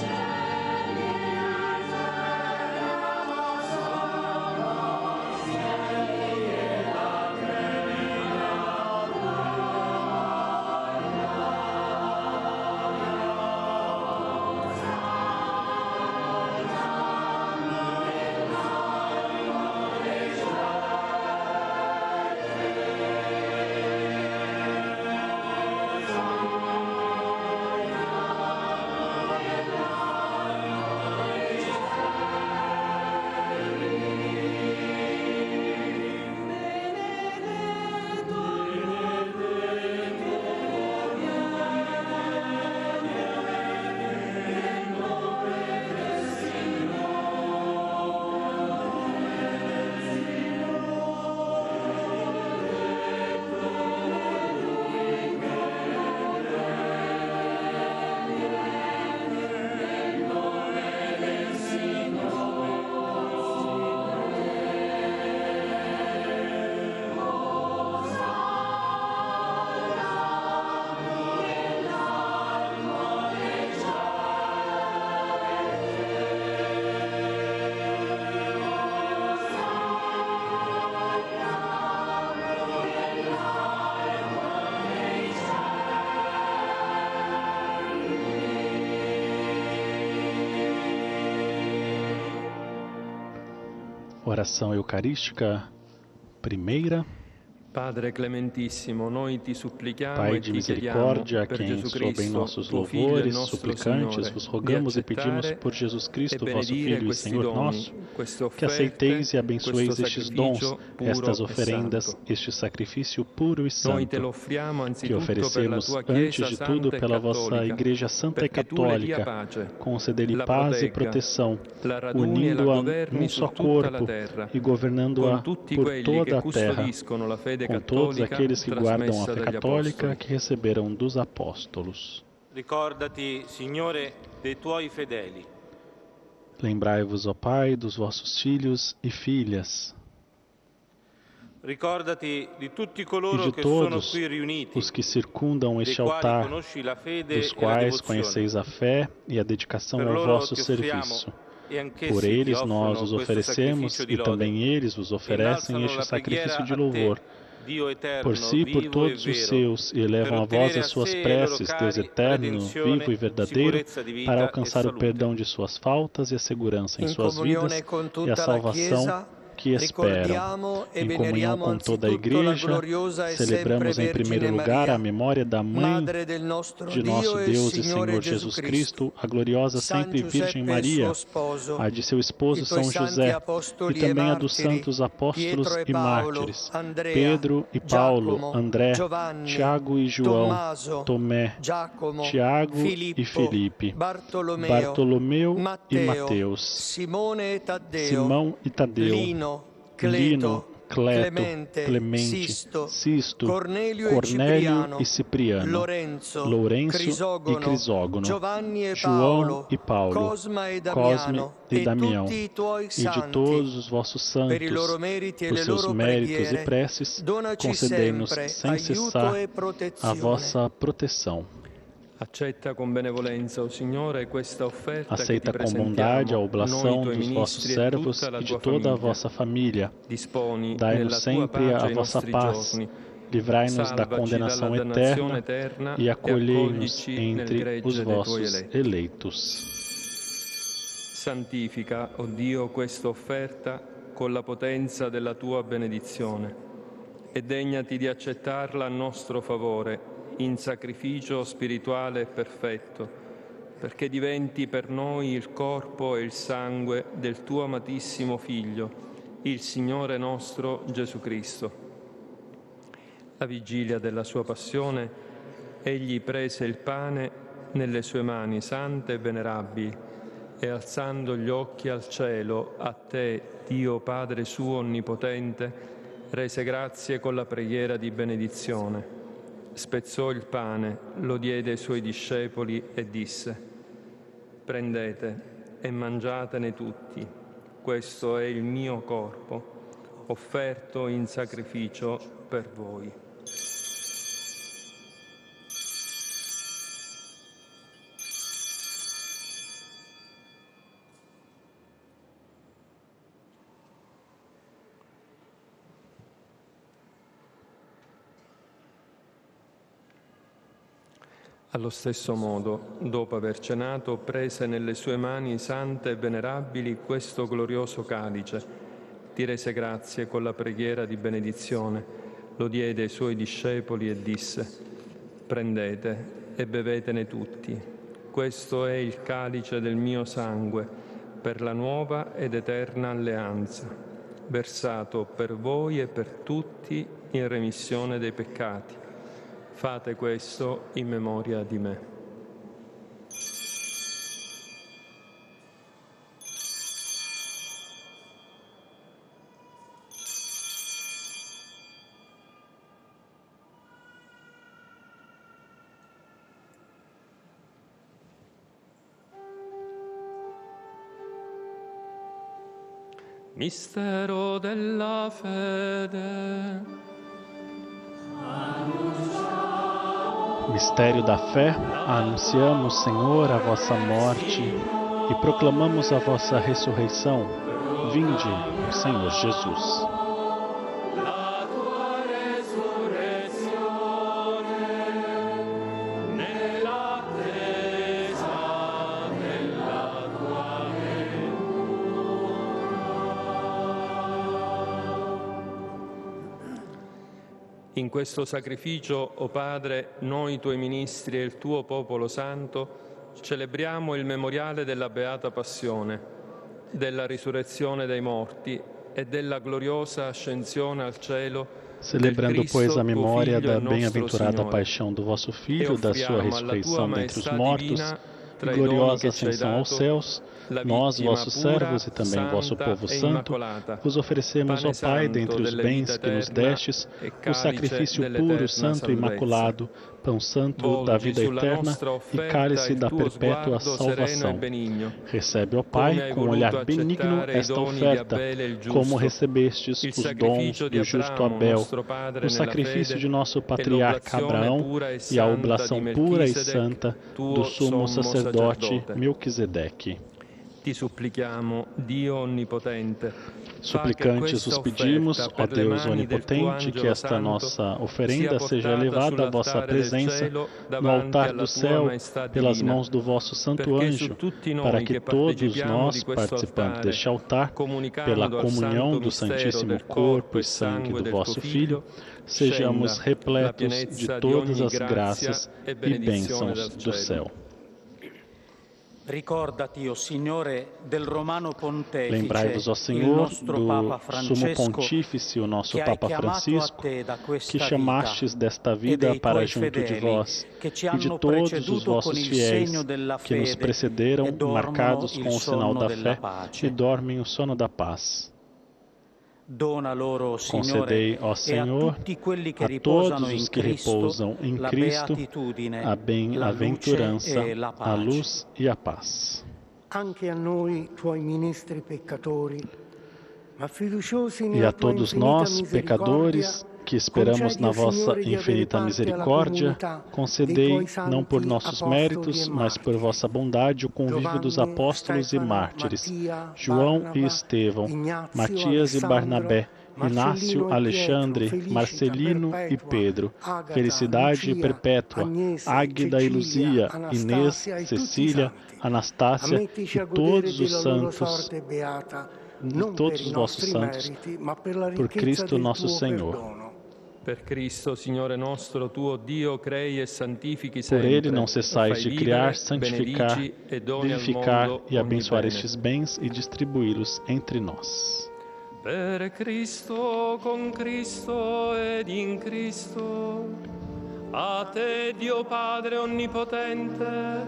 Oração Eucarística primeira. Padre clementissimo, noi ti supplichiamo Pai de misericórdia, a quem sobem nossos louvores, suplicantes, vos rogamos e pedimos por Jesus Cristo, vosso Filho e Senhor nosso, que aceiteis e abençoeis estes dons, estas oferendas, este sacrifício puro e santo, que oferecemos antes de tudo pela vossa Igreja Santa e Católica, concedei-lhe paz e proteção, unindo-a num só corpo e governando-a por toda a terra, com todos aqueles que guardam a fé católica que receberam dos apóstolos. Ricordati, Signore, dei tuoi fedeli. Lembrai-vos, ó Pai, dos vossos filhos e filhas. Ricordati di tutti e coloro de che sono todos qui riuniti, os que circundam dei este quali altar, conosci la fede dos e la quais devozione. conheceis a fé e a dedicação Per ao loro vosso ti offriamo serviço. e Por anch'essi ti eles nós offrono os questo oferecemos sacrificio di e lode. também eles vos oferecem Innalzano este la sacrifício preghiera de a louvor. te, Dio eterno, Por si e por vivo e todos os vero, seus, e per elevam a vós ottenere as a suas sé e ai loro preces, Deus cari eterno, redenzione, vivo e verdadeiro, sicurezza di para vita e alcançar o salute. perdão de suas faltas e a segurança em In suas vidas comunione con e a tutta la salvação Chiesa, que esperam. ricordiamo e Em comunhão veneriamo com toda a anzitutto la Igreja, gloriosa e sempre celebramos em primeiro Vergine lugar a Maria, memória da Mãe Madre del nostro de nosso Dio e Deus e Signore Senhor Gesù Jesus Cristo, Cristo, a gloriosa San sempre Virgem Giuseppe e il suo Maria, sposo, a de seu i esposo tuoi São santi José, e apostoli e também a dos martiri, santos apóstolos Pietro e e Paolo, mártires, Andrea, Pedro e Paulo, Giacomo, André, Giovanni, Tiago e João, Tommaso, Tomé, Giacomo, Tiago e Filippo, Felipe, Bartolomeo, Bartolomeu e Matteo, Mateus, Simone e Taddeo, Simão e Tadeu, Lino, Lino, Cleto, Clemente, Clemente, Sisto, Sisto, Cornélio Cornélio e Cipriano, Lorenzo, Lourenço Crisógono, e Crisógono, Giovanni e João Paolo, e Paulo, Cosma e Cosme Damiano, e Damião, tutti i tuoi e de santi, todos os vossos per i loro santos, meriti e por le seus loro méritos e preghiere, preces, donaci concedei-nos sempre sem aiuto cessar e a protezione. vossa proteção. Accetta con benevolenza, o Signore, questa offerta che ti Aceita com presentiamo, bondade a noi oblação tuoi dos vossos ministri e servos tutta la e de tua toda a famiglia. vossa família. Disponi Dai-nos nella tua sempre pace a i vossa nostri paz, giorni. livrai-nos da Salvaci condenação dalla dannazione eterna eterna e acolhei-nos accoglici nel entre gregge os dei tuoi vossos eletti. eleitos. Santifica, o Dio, questa offerta con la potenza della tua benedizione e degnati di accettarla a nostro favore in sacrificio spirituale e perfetto, perché diventi per noi il corpo e il sangue del tuo amatissimo Figlio, il Signore nostro Gesù Cristo. La vigilia della sua passione, egli prese il pane nelle sue mani sante e venerabili e alzando gli occhi al cielo, a te, Dio Padre suo onnipotente, rese grazie con la preghiera di benedizione. Spezzò il pane, lo diede ai suoi discepoli e disse: prendete e mangiatene tutti, questo è il mio corpo, offerto in sacrificio per voi. Allo stesso modo, dopo aver cenato, prese nelle sue mani sante e venerabili questo glorioso calice, ti rese grazie con la preghiera di benedizione, lo diede ai suoi discepoli e disse: prendete e bevetene tutti, questo è il calice del mio sangue, per la nuova ed eterna alleanza, versato per voi e per tutti in remissione dei peccati. Fate questo in memoria di me. Mistero della fede. Mistério da fé, anunciamos, Senhor, a vossa morte e proclamamos a vossa ressurreição. Vinde, Senhor Jesus. In questo sacrificio, o Padre, noi tuoi ministri e il tuo popolo santo, celebriamo il memoriale della Beata Passione, della risurrezione dei morti e della gloriosa ascensione al cielo. Celebrando, pois, a memória da bem-aventurada paixão do vosso Filho, da sua ressurreição dentre os mortos, tra e i doni gloriosa che ci hai ascensão aos dato, céus, la nós, vittima vossos pura, servos e também vosso santa povo e santo, immacolata, vos oferecemos, ó pane Pai, santo dentre os delle bens vita que nos eterna destes, e o calice sacrifício puro, dell'eterna santo e salvezza. imaculado, pão santo da Volgi vida sulla eterna nostra e offerta cálice il da tuo perpétua sguardo sereno e salvação. benigno, Recebe, ó come Pai, hai com um voluto olhar benigno accettare i esta doni di oferta, Abele il como giusto, recebestes il os dons sacrificio di do justo Abramo, Abel, nostro padre o nella sacrifício fede, de nosso e patriarca l'oblazione Abraão pura e e a santa di oblação pura e Melchisedec, santa do tuo sumo sommo sacerdote sacerdote. Melquisedeque. Ti supplichiamo, Dio Onnipotente, fa che Suplicantes questa os pedimos, offerta ó per le Deus mani del tuo onipotente, que angelo esta santo nossa sia oferenda seja portata elevada à vossa sull'altare del presença cielo no davanti altar alla do tua céu, maestà pelas divina, mãos do vosso santo perché anjo, su tutti para noi que che todos partecipiamo nós, di questo participantes altare, deste altar, pela comunicando al comunhão santo do mistero Santíssimo del Corpo corpo e e sangue sangue do del tuo vosso Filho, Figlio, sejamos scenda la repletos de pienezza di todas ogni as grazia graças e e benedizione bênçãos dal do cielo. céu. Ricordati, o Signore, del Romano Pontefice, Lembrai-vos, ó il Senhor, nostro Papa do sumo Francesco, pontífice, o nosso che hai Papa chiamato a Francisco, te da que questa chamastes vita, desta e vida dei para tuoi junto de fedeli vós, che ci e de hanno todos os preceduto con vossos il fiéis segno della que nos fede precederam, e dormono marcados il com o sinal sonno da della fé, e pace. dormem o sono da paz. Dona loro, Concedei, Signore, ó e a Senhor, tutti quelli che a todos riposano in os que Cristo repousam em la Cristo beatitudine, a la luce bem-aventurança, e la a pace. luz e a paz. Anche a noi, tuoi ministri peccatori, ma fiduciosi E nella a tua todos infinita nós, pecadores, misericordia, que esperamos na vossa infinita misericórdia, concedei, não por nossos méritos, mas por vossa bondade, o convívio dos apóstolos e mártires, João e Estevão, Matias e Barnabé, Inácio, Alexandre, Marcelino e Pedro, Felicidade perpétua, Águida e Luzia, Inês, Cecília, Anastácia e todos os santos, de todos os vossos santos, por Cristo nosso Senhor. Per Cristo, Signore nostro, tuo Dio, crei e santifichi Por sempre. Ele não cessais e de fai criar, vivere, santificar, benedici e doni al vivificar mondo e abençoar ogni bene. estes bens e distribuí-los entre nós. Per Cristo, con Cristo ed in Cristo, a te Dio Padre Onnipotente,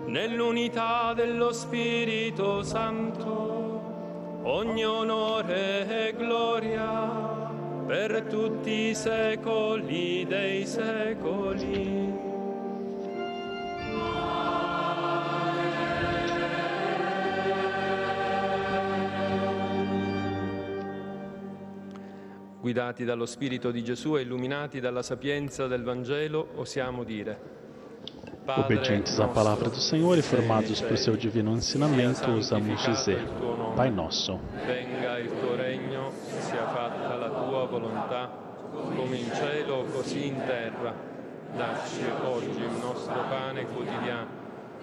nell'unità dello Spirito Santo, ogni onore e gloria per tutti i secoli dei secoli. Guidati dallo Spirito di Gesù e illuminati dalla sapienza del Vangelo, osiamo dire: Obedientes à palavra do Senhor e formados por seu divino ensinamento, ousamos dizer: Pai Nosso, venga il tuo regno, sia fatta la tua volontà, come in cielo così in terra. Dacci oggi il nostro pane quotidiano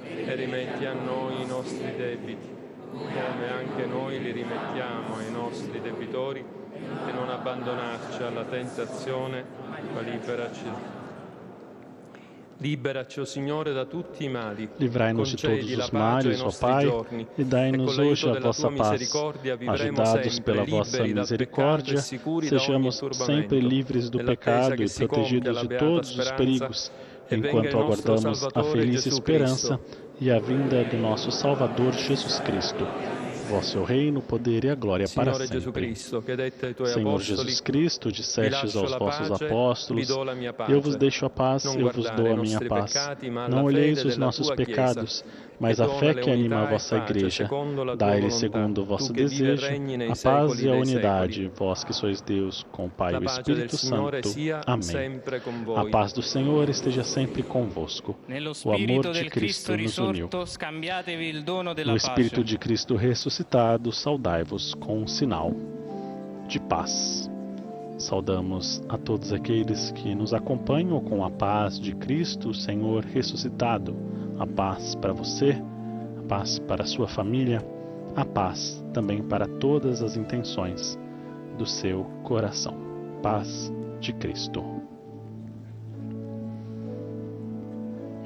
e rimetti a noi i nostri debiti, come anche noi li rimettiamo ai nostri debitori, e non abbandonarci alla tentazione, ma liberaci, o Signore, da tutti i mali. livrai-nos de todos os males, ó Pai, e dai-nos hoje a vossa paz. Ajudados pela vossa misericórdia, sejamos sempre livres do pecado e protegidos de todos os perigos, enquanto aguardamos a feliz esperança e a vinda do nosso Salvador Jesus Cristo. Vosso reino, o poder e a glória para sempre. Senhor Jesus Cristo, dissestes aos vossos apóstolos: eu vos deixo a paz, eu vos dou a minha paz. Não olheis os nossos pecados, mas a fé que anima a vossa igreja. Dai-lhe, segundo o vosso desejo, a paz e a unidade, vós que sois Deus, com o Pai e o Espírito Santo. Amém. A paz do Senhor esteja sempre convosco. O amor de Cristo nos uniu. No Espírito de Cristo ressuscitado, saudai-vos com um sinal de paz. Saudamos a todos aqueles que nos acompanham com a paz de Cristo, Senhor ressuscitado. A paz para você, a paz para a sua família, a paz também para todas as intenções do seu coração. Paz de Cristo.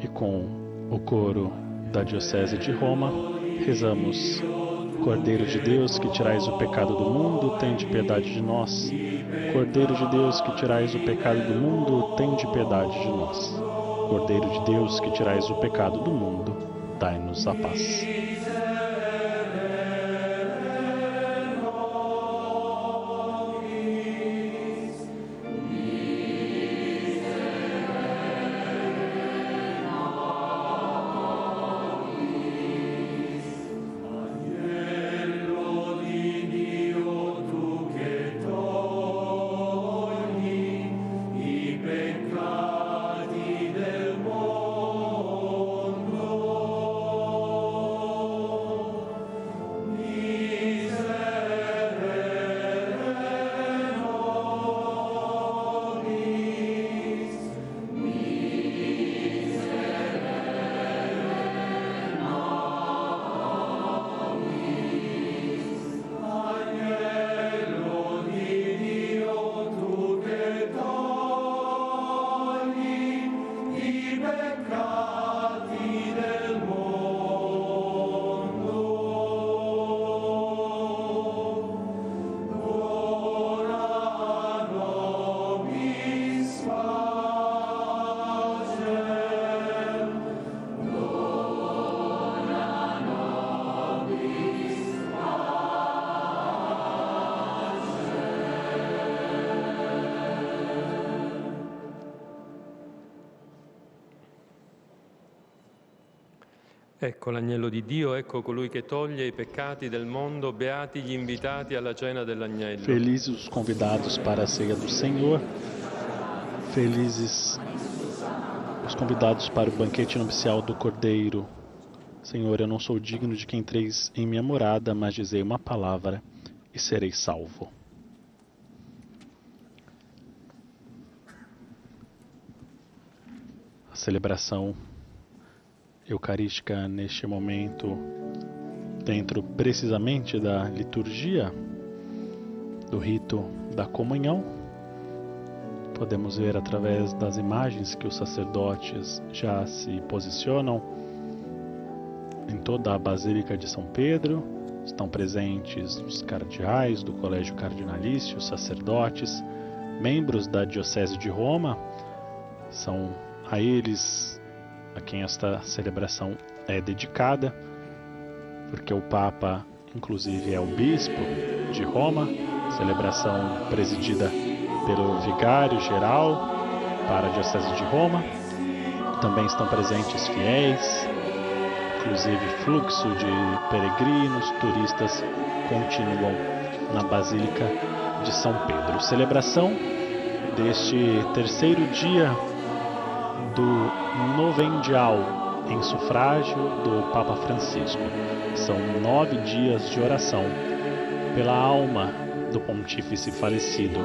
E com o coro da Diocese de Roma, rezamos: Cordeiro de Deus, que tirais o pecado do mundo, tende piedade de nós. Cordeiro de Deus, que tirais o pecado do mundo, tende piedade de nós. Cordeiro de Deus, que tirais o pecado do mundo, dai-nos a paz. Ecco l'agnello di Dio, ecco colui che toglie i peccati del mondo, beati gli invitati alla cena dell'agnello. Felizes os convidados para a ceia do Senhor, felizes os convidados para o banquete nupcial do Cordeiro. Senhor, eu não sou digno de que entreis em minha morada, mas dizei uma palavra e serei salvo. A celebração eucarística neste momento, dentro precisamente da liturgia, do rito da comunhão, podemos ver através das imagens que os sacerdotes já se posicionam em toda a Basílica de São Pedro. Estão presentes os cardeais do Colégio Cardinalício, sacerdotes, membros da Diocese de Roma. São a eles a quem esta celebração é dedicada, porque o Papa, inclusive, é o Bispo de Roma. Celebração presidida pelo Vigário-Geral para a Diocese de Roma. Também estão presentes fiéis, inclusive fluxo de peregrinos, turistas continuam na Basílica de São Pedro. Celebração deste terceiro dia do Novendial em sufrágio do Papa Francisco. São 9 dias de oração pela alma do pontífice falecido.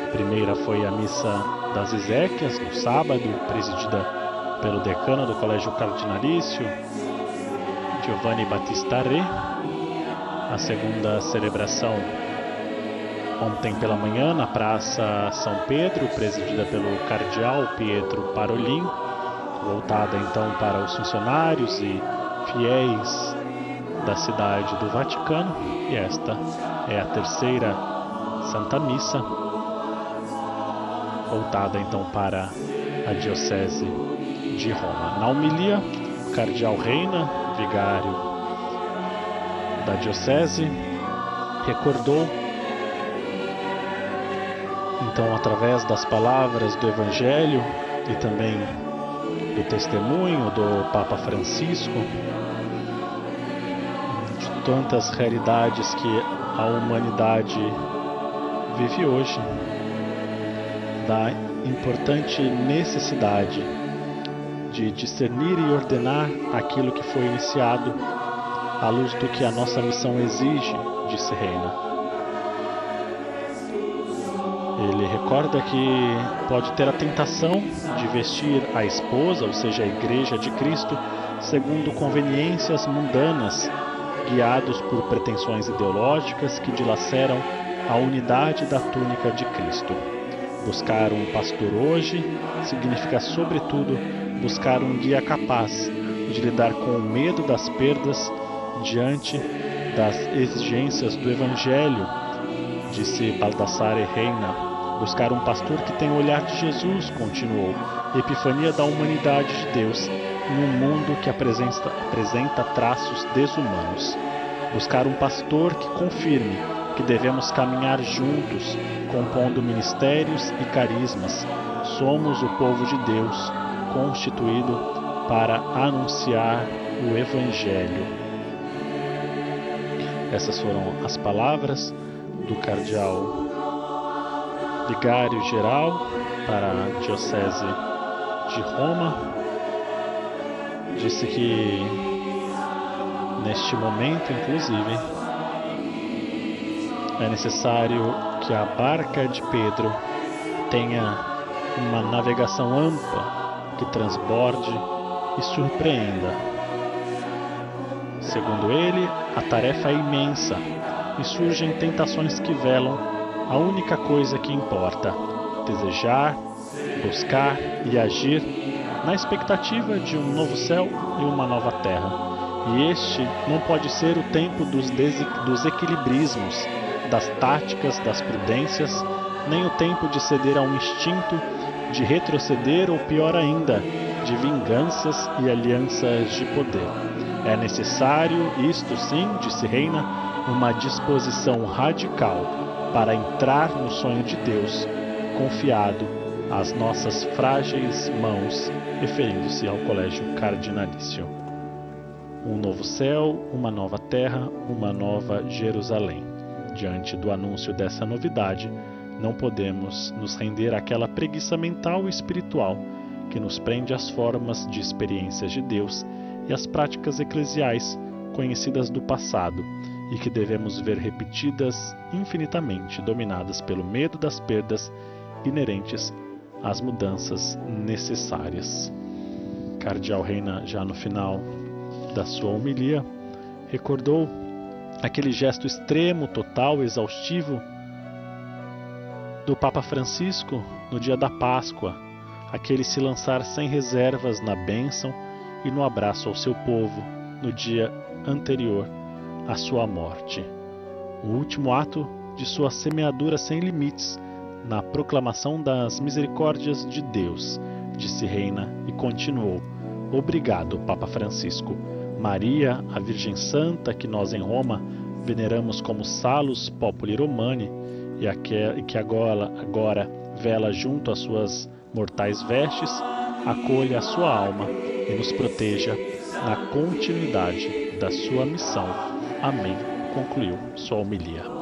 A primeira foi a Missa das Exéquias, no sábado, presidida pelo decano do Colégio Cardinalício, Giovanni Battista Re. A segunda celebração ontem pela manhã na Praça São Pedro, presidida pelo cardeal Pietro Parolin, voltada então para os funcionários e fiéis da cidade do Vaticano. E esta é a terceira Santa Missa, voltada então para a Diocese de Roma. Na homilia, o cardeal Reina, vigário da Diocese, recordou então, através das palavras do Evangelho e também do testemunho do Papa Francisco, de tantas realidades que a humanidade vive hoje, da importante necessidade de discernir e ordenar aquilo que foi iniciado à luz do que a nossa missão exige, disse Reina. Ele recorda que pode ter a tentação de vestir a esposa, ou seja, a Igreja de Cristo, segundo conveniências mundanas, guiados por pretensões ideológicas que dilaceram a unidade da túnica de Cristo. Buscar um pastor hoje significa, sobretudo, buscar um guia capaz de lidar com o medo das perdas diante das exigências do Evangelho, disse Baldassare Reina. Buscar um pastor que tem o olhar de Jesus, continuou. Epifania da humanidade de Deus num mundo que apresenta traços desumanos. Buscar um pastor que confirme que devemos caminhar juntos, compondo ministérios e carismas. Somos o povo de Deus, constituído para anunciar o Evangelho. Essas foram as palavras do cardeal vigário-geral para a Diocese de Roma. Disse que, neste momento, inclusive, é necessário que a barca de Pedro tenha uma navegação ampla que transborde e surpreenda. Segundo ele, a tarefa é imensa e surgem tentações que velam a única coisa que importa: desejar, buscar e agir na expectativa de um novo céu e uma nova terra. E este não pode ser o tempo dos equilibrismos, das táticas, das prudências, nem o tempo de ceder a um instinto, de retroceder ou, pior ainda, de vinganças e alianças de poder. É necessário, isto sim, disse Reina, uma disposição radical para entrar no sonho de Deus, confiado às nossas frágeis mãos, referindo-se ao Colégio Cardinalício. Um novo céu, uma nova terra, uma nova Jerusalém. Diante do anúncio dessa novidade, não podemos nos render àquela preguiça mental e espiritual que nos prende às formas de experiências de Deus e às práticas eclesiais conhecidas do passado e que devemos ver repetidas infinitamente, dominadas pelo medo das perdas inerentes às mudanças necessárias. Cardeal Reina, já no final da sua homilia, recordou aquele gesto extremo, total, exaustivo do Papa Francisco no dia da Páscoa, aquele se lançar sem reservas na bênção e no abraço ao seu povo no dia anterior à sua morte. O último ato de sua semeadura sem limites na proclamação das misericórdias de Deus, disse Reina e continuou: obrigado, Papa Francisco. Maria, a Virgem Santa, que nós em Roma veneramos como Salus Populi Romani e que agora vela junto às suas mortais vestes, acolha a sua alma e nos proteja na continuidade da sua missão. Amém. Concluiu sua homilia.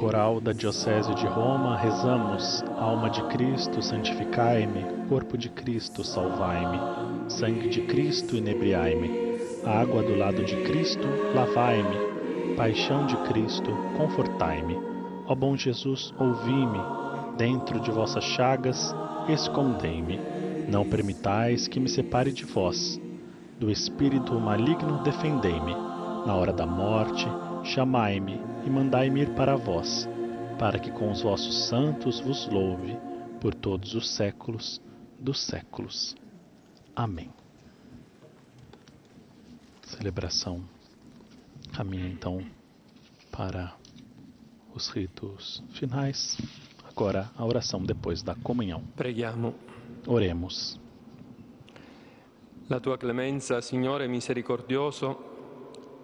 Coral da Diocese de Roma, rezamos: Alma de Cristo, santificai-me, corpo de Cristo, salvai-me, sangue de Cristo, inebriai-me, água do lado de Cristo, lavai-me, paixão de Cristo, confortai-me. Ó bom Jesus, ouvi-me, dentro de vossas chagas, escondei-me. Não permitais que me separe de vós. Do espírito maligno, defendei-me. Na hora da morte, chamai-me e mandai-me ir para vós, para que com os vossos santos vos louve por todos os séculos dos séculos. Amém. Celebração caminha então para os ritos finais. Agora a oração depois da comunhão. Preghiamo. Oremos. La tua clemenza, Signore misericordioso,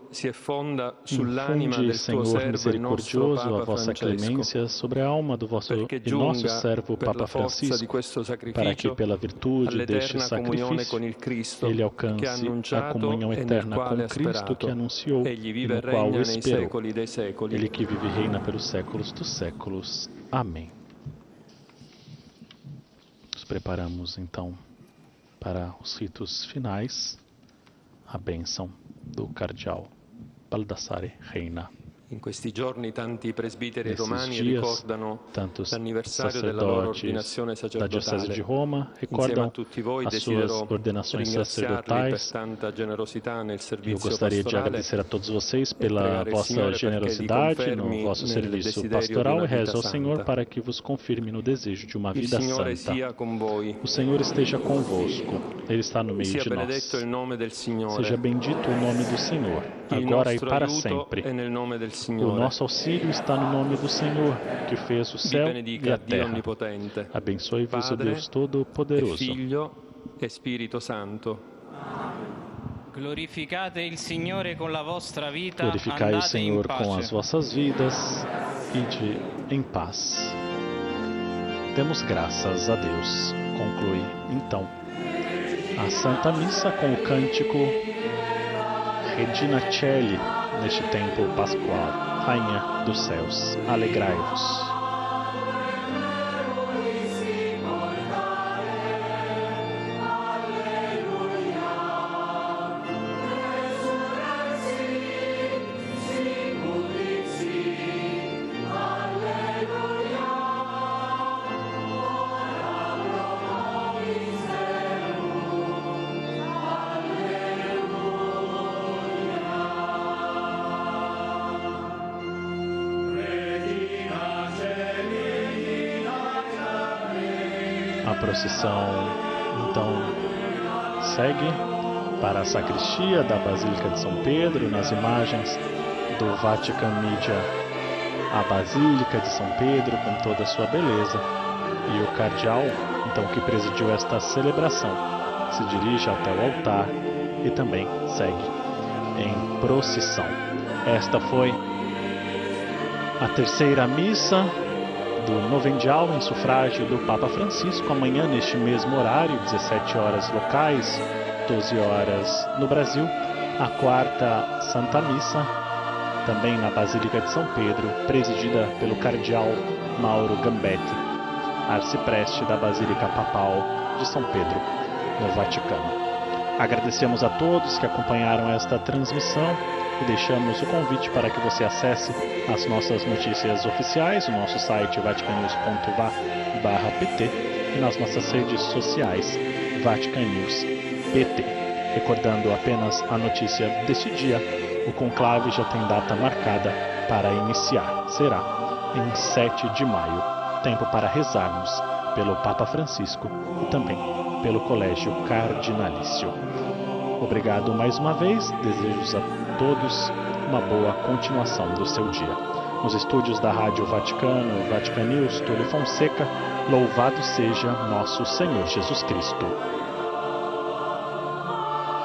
si effonda sull'anima Infunde, del tuo Senhor servo, il nostro misericordioso, a Papa vossa clemência Francesco, sobre a alma do vosso perché e nosso giunga servo per Papa la forza di Francisco, questo para que sacrificio pela virtude deste all'eterna comunione sacrifício con il Cristo, ele che ha alcance a annunciato comunhão e nel eterna quale com ha Cristo que sperato. anunciou Egli e vive e no qual regna nei esperou. secoli dei secoli. Ele que vive e reina pelos séculos dos séculos. Amém. Nos preparamos então para os ritos finais. A bênção do cardeal Baldassare Reina. In questi giorni tanti presbiteri Nesses romani dias, ricordano tantos l'anniversario della loro ordinazione sacerdotes da Diocese de sacerdotale. Roma Insieme recordam a tutti voi as desidero suas ordenações ringraziarli per sacerdotais. tanta generosità nel Eu servizio gostaria de pastorale agradecer a todos vocês e pela pregare il vossa Signore perché vi generosidade no confermi vosso nel serviço desiderio di pastoral una e rezo vita ao Senhor santa. para que vos confirme no desejo de uma Il vida Signore santa. sia con voi. O Senhor esteja convosco. Ele está no meio Sia de benedetto nós. il nome del Signore. Seja bendito o nome do Senhor, Il agora e nostro para aiuto sempre. è nel nome del O Signore. nosso auxílio está no nome do Senhor, que fez o Vi céu e benedica a Dio terra. Onnipotente, Abençoe-vos o Padre Deus e Todo-Poderoso. Figlio e Spirito Santo. Glorificate il Signore con la vostra vita, Glorificai o andate in Senhor com pace. as vossas vidas, ide em paz. Demos graças a Deus. Conclui, então, a Santa Missa com o cântico Regina Coeli, neste tempo pascual. Rainha dos céus, alegrai-vos. A procissão então segue para a sacristia da Basílica de São Pedro. Nas imagens do Vatican Media, a Basílica de São Pedro com toda a sua beleza, e o cardeal então que presidiu esta celebração se dirige até o altar e também segue em procissão. Esta foi a terceira missa do Novendial em sufrágio do Papa Francisco. Amanhã, neste mesmo horário, 17 horas locais, 12 horas no Brasil, a quarta Santa Missa, também na Basílica de São Pedro, presidida pelo cardeal Mauro Gambetti, arcipreste da Basílica Papal de São Pedro, no Vaticano. Agradecemos a todos que acompanharam esta transmissão e deixamos o convite para que você acesse as nossas notícias oficiais, o nosso site vaticanews.va/pt e nas nossas redes sociais Vatican News PT. Recordando apenas a notícia deste dia, o conclave já tem data marcada para iniciar. Será em 7 de maio, tempo para rezarmos pelo Papa Francisco e também pelo Colégio Cardinalício. Obrigado mais uma vez, desejo a todos uma boa continuação do seu dia. Nos estúdios da Rádio Vaticano, Vatican News, Túlio Fonseca, louvado seja nosso Senhor Jesus Cristo.